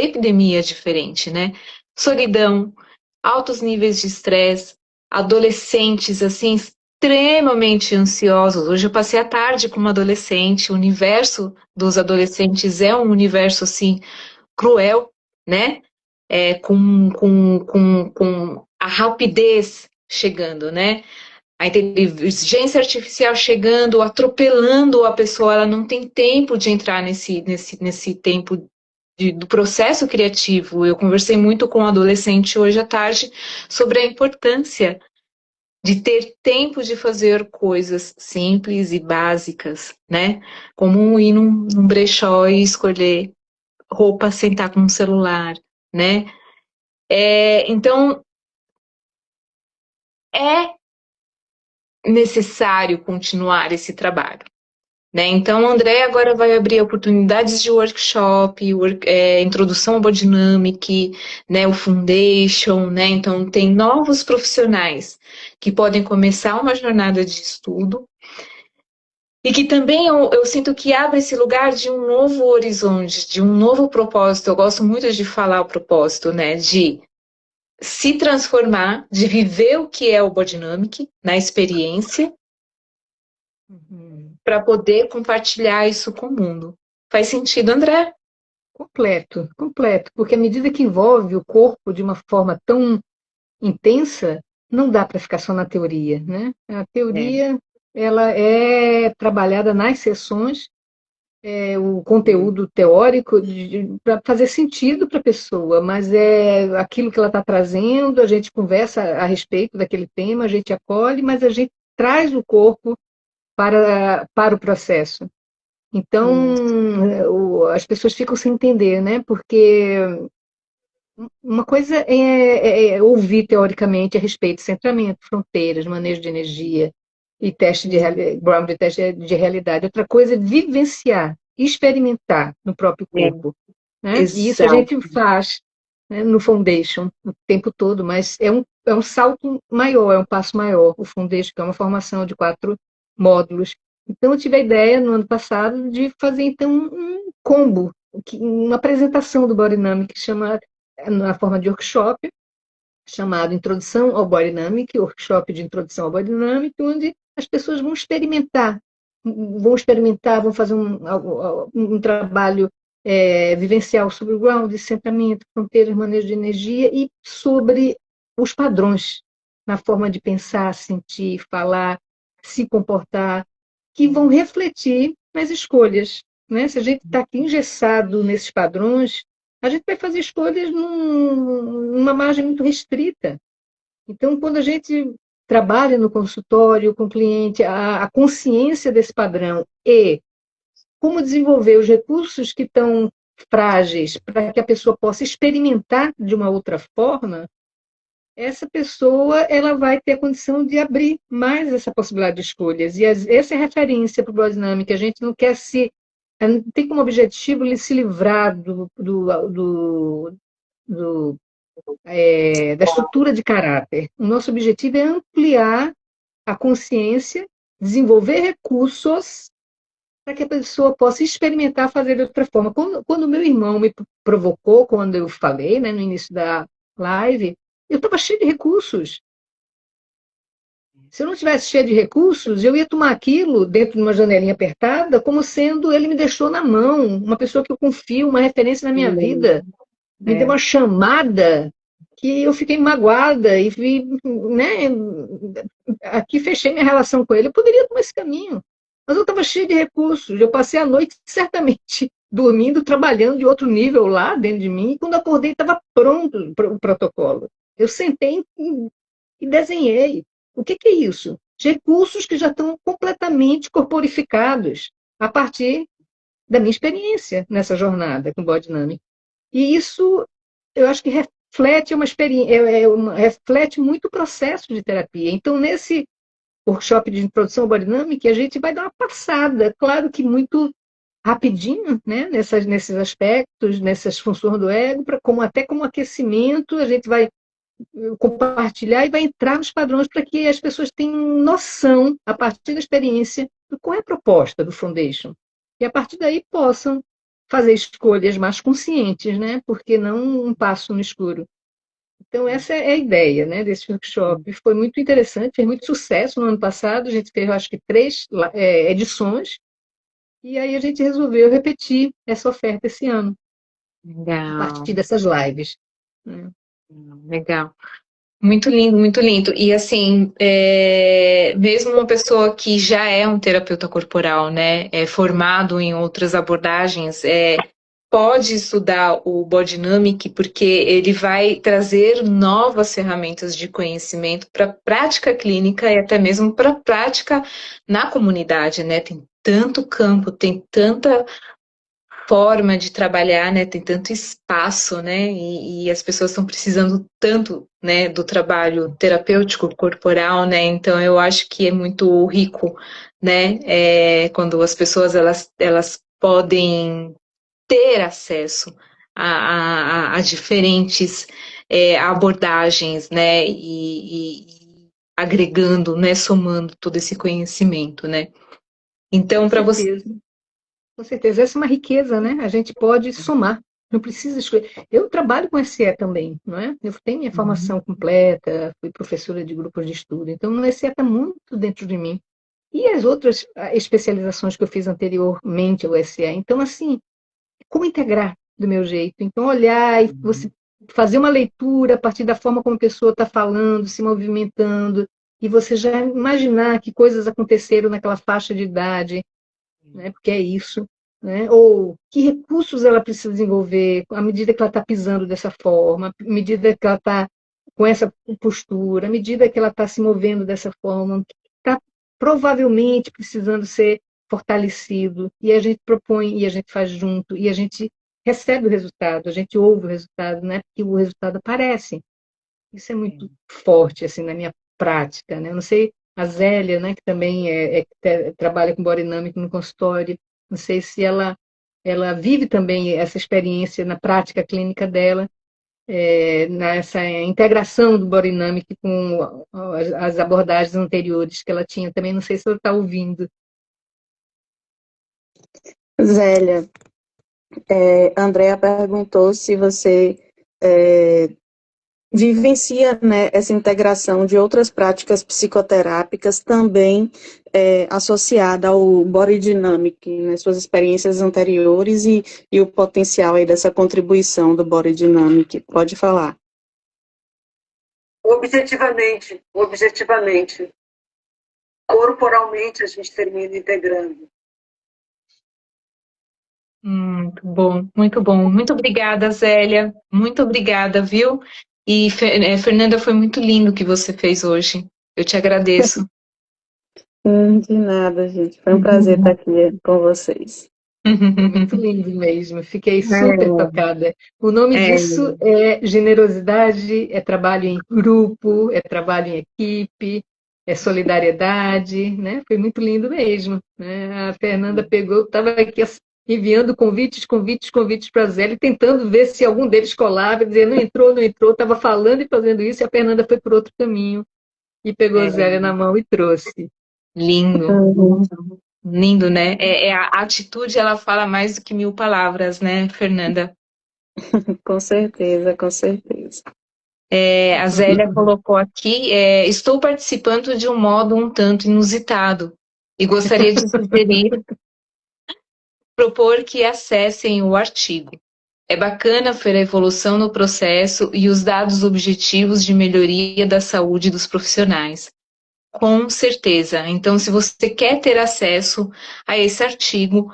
epidemia diferente, né? Solidão, altos níveis de estresse, adolescentes, assim, extremamente ansiosos. Hoje eu passei a tarde com uma adolescente, o universo dos adolescentes é um universo, assim, cruel, né? com a rapidez chegando, né? A inteligência artificial chegando, atropelando a pessoa, ela não tem tempo de entrar nesse tempo do processo criativo. Eu conversei muito com um adolescente hoje à tarde sobre a importância de ter tempo de fazer coisas simples e básicas, né? Como ir num brechó e escolher roupa, sentar com um celular, né? Então, é necessário continuar esse trabalho, né? Então, a André agora vai abrir oportunidades de workshop, introdução ao Body Dynamic, né, o Foundation, né? Então, tem novos profissionais que podem começar uma jornada de estudo e que também eu sinto que abre esse lugar de um novo horizonte, de um novo propósito. Eu gosto muito de falar o propósito, né? De se transformar, de viver o que é o Body Dynamic na experiência, para poder compartilhar isso com o mundo. Faz sentido, André? Completo, completo. Porque à medida que envolve o corpo de uma forma tão intensa, não dá para ficar só na teoria, né? A teoria, ela é trabalhada nas sessões, o conteúdo teórico para fazer sentido para a pessoa, mas é aquilo que ela está trazendo, a gente conversa a respeito daquele tema, a gente acolhe, mas a gente traz o corpo para o processo. Então, as pessoas ficam sem entender, né? Porque uma coisa é ouvir teoricamente a respeito de centramento, fronteiras, manejo de energia e teste Brown de teste de realidade. Outra coisa é vivenciar, experimentar no próprio corpo, né? E isso a gente faz, né, no Foundation o tempo todo, mas é um salto maior, é um passo maior. O Foundation, que é uma formação de 4 módulos. Então, eu tive a ideia, no ano passado, de fazer, então, um combo, uma apresentação do Body Dynamic, que chama, na forma de workshop, chamado Introdução ao Body Dynamic, workshop de introdução ao Body Dynamic, onde as pessoas vão experimentar, vão fazer um trabalho vivencial sobre o ground, centramento, fronteiras, manejo de energia e sobre os padrões na forma de pensar, sentir, falar, se comportar, que vão refletir nas escolhas, né? Se a gente está aqui engessado nesses padrões, a gente vai fazer escolhas numa margem muito restrita. Então, quando a gente trabalha no consultório com o cliente, a consciência desse padrão e como desenvolver os recursos que estão frágeis para que a pessoa possa experimentar de uma outra forma, essa pessoa ela vai ter a condição de abrir mais essa possibilidade de escolhas. E essa é a referência para o Body Dynamic. A gente não quer não tem como objetivo ele se livrar da estrutura de caráter. O nosso objetivo é ampliar a consciência, desenvolver recursos para que a pessoa possa experimentar fazer de outra forma. Quando o meu irmão me provocou, quando eu falei, né, no início da live, eu estava cheio de recursos. Se eu não tivesse cheio de recursos, eu ia tomar aquilo dentro de uma janelinha apertada como sendo ele me deixou na mão, uma pessoa que eu confio, uma referência na minha vida. Me deu uma chamada que eu fiquei magoada e né, aqui fechei minha relação com ele. Eu poderia tomar esse caminho, mas eu estava cheio de recursos. Eu passei a noite certamente dormindo, trabalhando de outro nível lá dentro de mim, e quando acordei estava pronto o protocolo. Eu sentei e desenhei. O que é isso? Recursos que já estão completamente corporificados a partir da minha experiência nessa jornada com o Body Dynamic. E isso, eu acho que reflete uma experiência, reflete muito o processo de terapia. Então, nesse workshop de introdução ao Body Dynamic, a gente vai dar uma passada, claro que muito rapidinho, né, nesses aspectos, nessas funções do ego, até como aquecimento, a gente vai compartilhar e vai entrar nos padrões para que as pessoas tenham noção, a partir da experiência, do qual é a proposta do Foundation. E a partir daí possam fazer escolhas mais conscientes, né? Porque não um passo no escuro. Então, essa é a ideia, né, desse workshop. Foi muito interessante, fez muito sucesso no ano passado. A gente teve, acho que, 3 edições. E aí a gente resolveu repetir essa oferta esse ano. Legal. A partir dessas lives. né? Legal. Muito lindo, muito lindo. E assim, mesmo uma pessoa que já é um terapeuta corporal, né, é formado em outras abordagens, pode estudar o Bodynamic porque ele vai trazer novas ferramentas de conhecimento para a prática clínica e até mesmo para a prática na comunidade, né? Tem tanto campo, tem tanta forma de trabalhar, né? Tem tanto espaço, né? E as pessoas estão precisando tanto, né, do trabalho terapêutico corporal, né? Então eu acho que é muito rico, né? Quando as pessoas elas podem ter acesso a diferentes abordagens, né? E agregando, né? Somando todo esse conhecimento, né? Então, Com para você. certeza. Com certeza, essa é uma riqueza, né? A gente pode somar, não precisa escolher. Eu trabalho com SE também, não é? Eu tenho minha formação completa, fui professora de grupos de estudo, então o SE está muito dentro de mim. E as outras especializações que eu fiz anteriormente ao SE. Então, assim, como integrar do meu jeito? Então, olhar e você fazer uma leitura a partir da forma como a pessoa está falando, se movimentando, e você já imaginar que coisas aconteceram naquela faixa de idade, né? Porque é isso, né? Ou que recursos ela precisa desenvolver à medida que ela está pisando dessa forma, à medida que ela está com essa postura, à medida que ela está se movendo dessa forma, está provavelmente precisando ser fortalecido, e a gente propõe, e a gente faz junto, e a gente recebe o resultado, a gente ouve o resultado, né? Porque o resultado aparece. Isso é muito forte, assim, na minha prática, né? Eu não sei, a Zélia, né, que também trabalha com Body Dynamic no consultório, não sei se ela vive também essa experiência na prática clínica dela, nessa integração do Body Dynamic com as abordagens anteriores que ela tinha. Também não sei se ela está ouvindo. Zélia, Andrea perguntou se você vivencia, né, essa integração de outras práticas psicoterápicas também associada ao Body Dynamic, nas suas experiências anteriores e o potencial aí dessa contribuição do Body Dynamic. Pode falar. Objetivamente, corporalmente a gente termina integrando. Muito bom, muito bom. Muito obrigada, Zélia. Muito obrigada, viu? E, Fernanda, foi muito lindo o que você fez hoje. Eu te agradeço. De nada, gente. Foi um prazer estar aqui com vocês. Muito lindo mesmo, fiquei super tocada. O nome É, disso é generosidade, é trabalho em grupo, é trabalho em equipe, é solidariedade, né? Foi muito lindo mesmo, né? A Fernanda pegou, estava aqui enviando convites para a Zélia, tentando ver se algum deles colava, dizer, não entrou, estava falando e fazendo isso, e a Fernanda foi por outro caminho e pegou a é, Zélia na mão e trouxe. lindo, Uhum. lindo, né? A atitude, ela fala mais do que mil palavras, né, Fernanda? Com certeza, com certeza. A Zélia colocou aqui, estou participando de um modo um tanto inusitado e gostaria de sugerir, propor que acessem o artigo. É bacana ver a evolução no processo e os dados objetivos de melhoria da saúde dos profissionais. Com certeza. Então, se você quer ter acesso a esse artigo,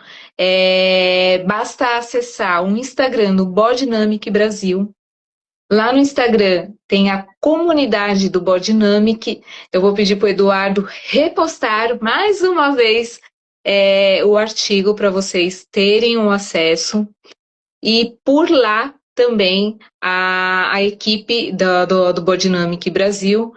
basta acessar o Instagram do Bodynamic Brasil. Lá no Instagram tem a comunidade do Bodynamic. Eu vou pedir para o Eduardo repostar mais uma vez o artigo para vocês terem o acesso. E por lá também a equipe do Bodynamic Brasil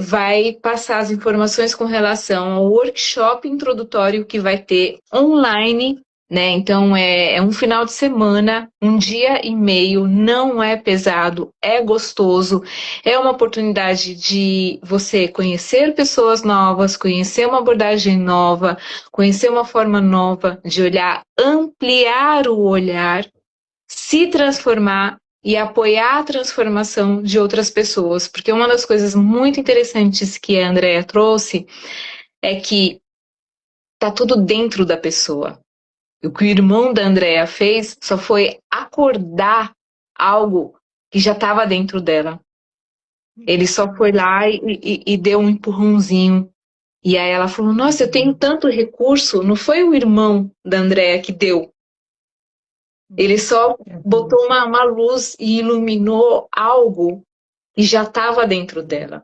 vai passar as informações com relação ao workshop introdutório que vai ter online, né? Então é um final de semana, um dia e meio, não é pesado, é gostoso, é uma oportunidade de você conhecer pessoas novas, conhecer uma abordagem nova, conhecer uma forma nova de olhar, ampliar o olhar, se transformar e apoiar a transformação de outras pessoas. Porque uma das coisas muito interessantes que a Andrea trouxe é que tá tudo dentro da pessoa. O que o irmão da Andrea fez só foi acordar algo que já estava dentro dela. Ele só foi lá e deu um empurrãozinho. E aí ela falou, nossa, eu tenho tanto recurso. Não foi o irmão da Andrea que deu. Ele só botou uma luz e iluminou algo que já estava dentro dela.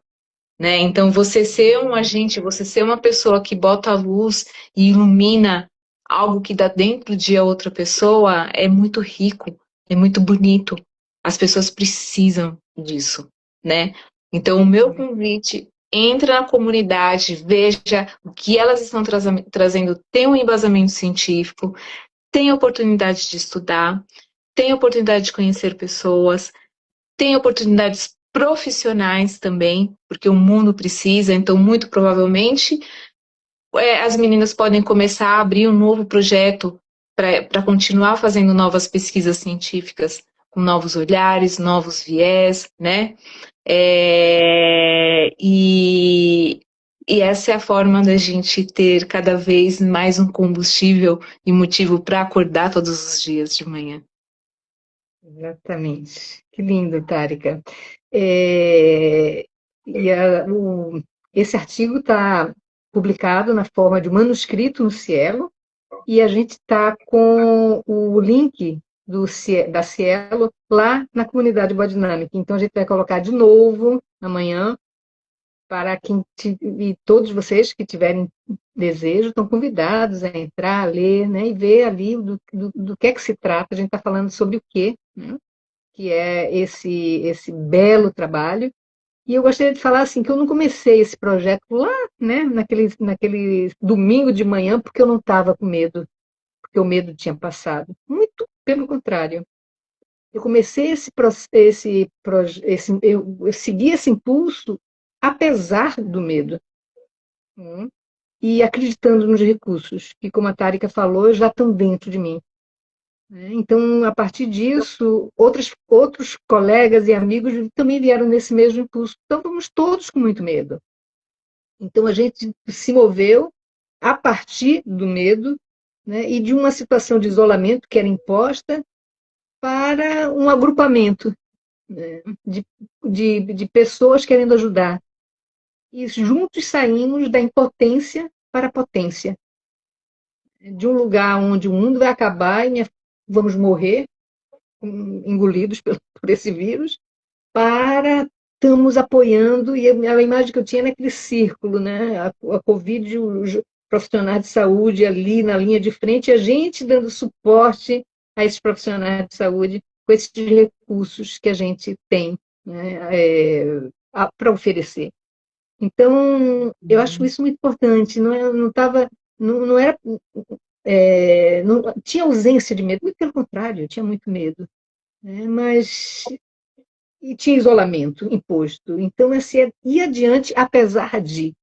Né? Então, você ser um agente, você ser uma pessoa que bota a luz e ilumina algo que dá dentro de outra pessoa é muito rico, é muito bonito. As pessoas precisam disso, né? Então, o meu convite, entra na comunidade, veja o que elas estão trazendo, tem um embasamento científico, tem oportunidade de estudar, tem oportunidade de conhecer pessoas, tem oportunidades profissionais também, porque o mundo precisa, então, muito provavelmente, as meninas podem começar a abrir um novo projeto para continuar fazendo novas pesquisas científicas, com novos olhares, novos viés, né? E essa é a forma da gente ter cada vez mais um combustível e motivo para acordar todos os dias de manhã. Exatamente. Que lindo, Tárika. Esse artigo está publicado na forma de manuscrito no Cielo, e a gente está com o link da Cielo lá na comunidade Biodinâmica. Então, a gente vai colocar de novo amanhã, para e todos vocês que tiverem desejo estão convidados a entrar, a ler, né, e ver ali do que é que se trata. A gente está falando sobre o quê, né, que é esse belo trabalho. E eu gostaria de falar assim, que eu não comecei esse projeto lá, né, naquele domingo de manhã, porque eu não estava com medo, porque o medo tinha passado. Muito pelo contrário. Eu comecei eu segui esse impulso apesar do medo, né, e acreditando nos recursos, que, como a Tárika falou, já estão dentro de mim. Então, a partir disso, outros colegas e amigos também vieram nesse mesmo impulso. Então, estamos todos com muito medo. Então, a gente se moveu a partir do medo, né, e de uma situação de isolamento que era imposta para um agrupamento, né, de pessoas querendo ajudar. E juntos saímos da impotência para a potência. De um lugar onde o mundo vai acabar e vamos morrer engolidos por esse vírus, para estamos apoiando, e a imagem que eu tinha naquele círculo, né? A Covid, os profissionais de saúde ali na linha de frente, a gente dando suporte a esses profissionais de saúde com esses recursos que a gente tem, né, para oferecer. Então, eu acho isso muito importante. Não era, não tinha ausência de medo, muito pelo contrário, eu tinha muito medo, né? E tinha isolamento imposto. Então, assim, ir adiante apesar de.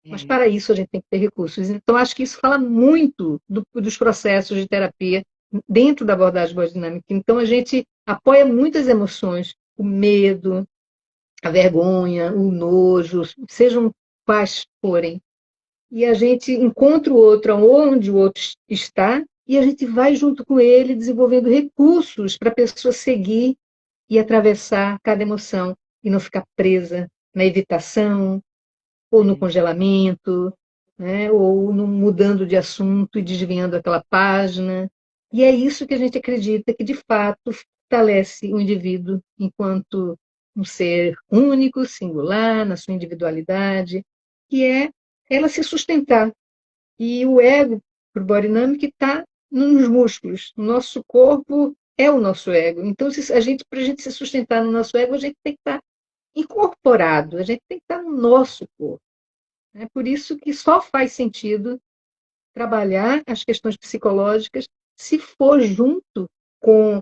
Mas para isso a gente tem que ter recursos. Então, acho que isso fala muito dos processos de terapia dentro da abordagem biodinâmica. Então, a gente apoia muitas emoções, o medo, a vergonha, o nojo, sejam quais forem. E a gente encontra o outro onde o outro está e a gente vai junto com ele desenvolvendo recursos para a pessoa seguir e atravessar cada emoção e não ficar presa na evitação ou no congelamento, né, ou no mudando de assunto e desviando aquela página. E é isso que a gente acredita que, de fato, fortalece o indivíduo enquanto um ser único, singular, na sua individualidade, que é ela se sustentar. E o ego, para o Bodhinamika, está nos músculos. O nosso corpo é o nosso ego. Então, para a gente se sustentar no nosso ego, a gente tem que estar incorporado, a gente tem que estar no nosso corpo. É por isso que só faz sentido trabalhar as questões psicológicas se for junto com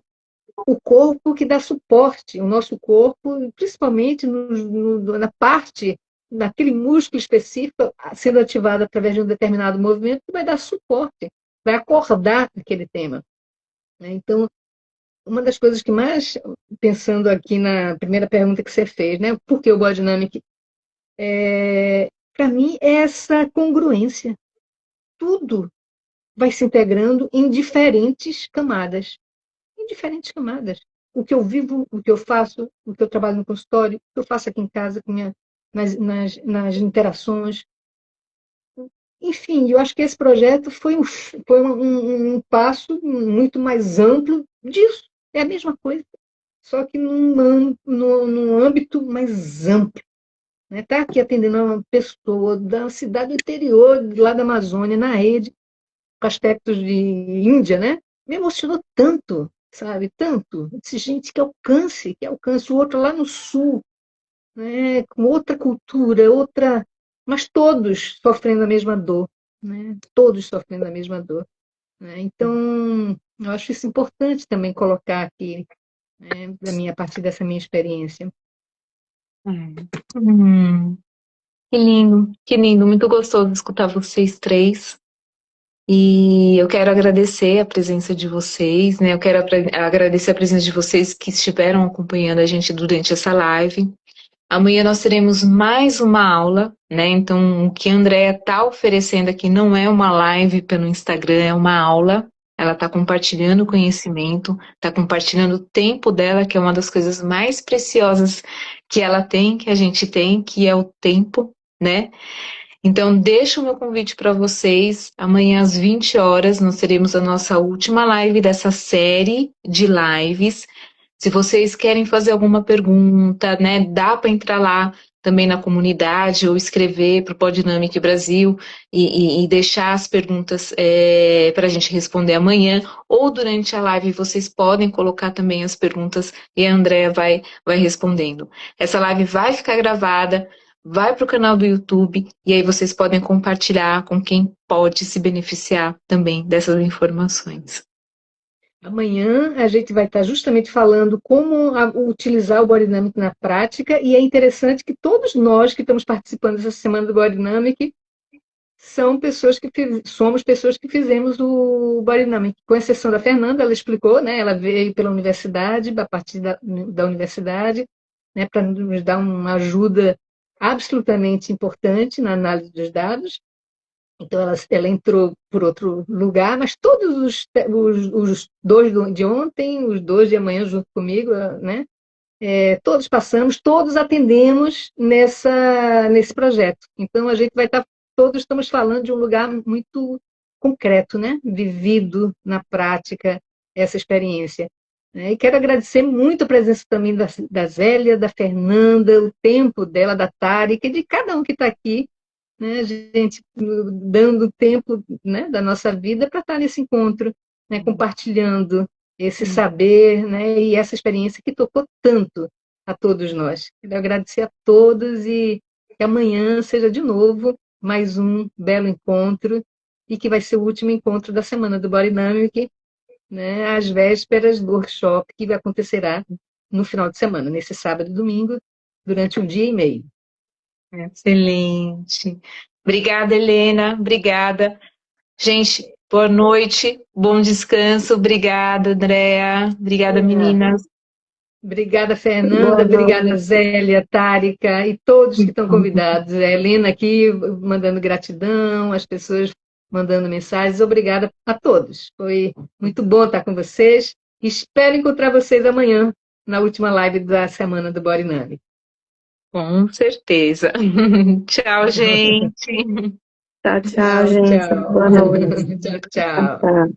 o corpo que dá suporte, o nosso corpo, principalmente na parte, naquele músculo específico, sendo ativado através de um determinado movimento, que vai dar suporte, vai acordar aquele tema. Então, uma das coisas que mais, pensando aqui na primeira pergunta que você fez, né, por que o Biodynamic, para mim, é essa congruência. Tudo vai se integrando em diferentes camadas. Em diferentes camadas. o que eu vivo, o que eu faço, o que eu trabalho no consultório, o que eu faço aqui em casa, nas interações. Enfim, eu acho que esse projeto foi um passo muito mais amplo disso. É a mesma coisa, só que num âmbito mais amplo. Está aqui atendendo uma pessoa da cidade do interior, lá da Amazônia, na rede, com aspectos de Índia, né? Me emocionou tanto, sabe? Tanto. Eu disse, gente, que alcance o outro lá no sul, né? Com outra cultura, outra. Mas todos sofrendo a mesma dor, né? Todos sofrendo a mesma dor. Né? Então, eu acho isso importante também colocar aqui, né? A partir dessa minha experiência. Hum, que lindo, muito gostoso escutar vocês três. E eu quero agradecer a presença de vocês, né? Eu quero agradecer a presença de vocês que estiveram acompanhando a gente durante essa live. Amanhã nós teremos mais uma aula, né? Então, o que a Andrea está oferecendo aqui não é uma live pelo Instagram, é uma aula. Ela está compartilhando conhecimento, está compartilhando o tempo dela, que é uma das coisas mais preciosas que ela tem, que a gente tem, que é o tempo, né? Então, deixo o meu convite para vocês. Amanhã às 20 horas nós teremos a nossa última live dessa série de lives. Se vocês querem fazer alguma pergunta, né, dá para entrar lá também na comunidade ou escrever para o Podinamic Brasil e deixar as perguntas para a gente responder amanhã. Ou durante a live vocês podem colocar também as perguntas e a Andrea vai respondendo. Essa live vai ficar gravada. Vai para o canal do YouTube e aí vocês podem compartilhar com quem pode se beneficiar também dessas informações. Amanhã a gente vai estar justamente falando como utilizar o Body Dynamic na prática, e é interessante que todos nós que estamos participando dessa semana do Body Dynamic somos pessoas que fizemos o Body Dynamic, com exceção da Fernanda, ela explicou, né? Ela veio pela universidade, a partir da universidade, né, para nos dar uma ajuda absolutamente importante na análise dos dados. Então, ela entrou por outro lugar, mas todos os dois de ontem, os dois de amanhã junto comigo, né? Todos passamos, todos atendemos nesse projeto. Então, a gente vai estar, todos estamos falando de um lugar muito concreto, né? Vivido na prática, essa experiência. E quero agradecer muito a presença também da Zélia, da Fernanda, o tempo dela, da Tarek, e de cada um que está aqui, né, gente dando tempo, né, da nossa vida para estar nesse encontro, né, compartilhando esse saber, né, e essa experiência que tocou tanto a todos nós. Quero agradecer a todos e que amanhã seja de novo mais um belo encontro e que vai ser o último encontro da semana do Body Dynamic, né, às vésperas do workshop que acontecerá no final de semana, nesse sábado e domingo, durante um dia e meio. Excelente. Obrigada, Helena. Obrigada. Gente, boa noite, bom descanso. Obrigada, Andrea. Obrigada, meninas. Obrigada, Fernanda. Obrigada, Zélia, Tárika e todos que estão convidados. A Helena aqui mandando gratidão, as pessoas mandando mensagens. Obrigada a todos. Foi muito bom estar com vocês. Espero encontrar vocês amanhã na última live da semana do Body Dynamic. Com certeza. Tchau, gente. Tchau, gente. Tchau. Boa noite. Tchau. Tchau.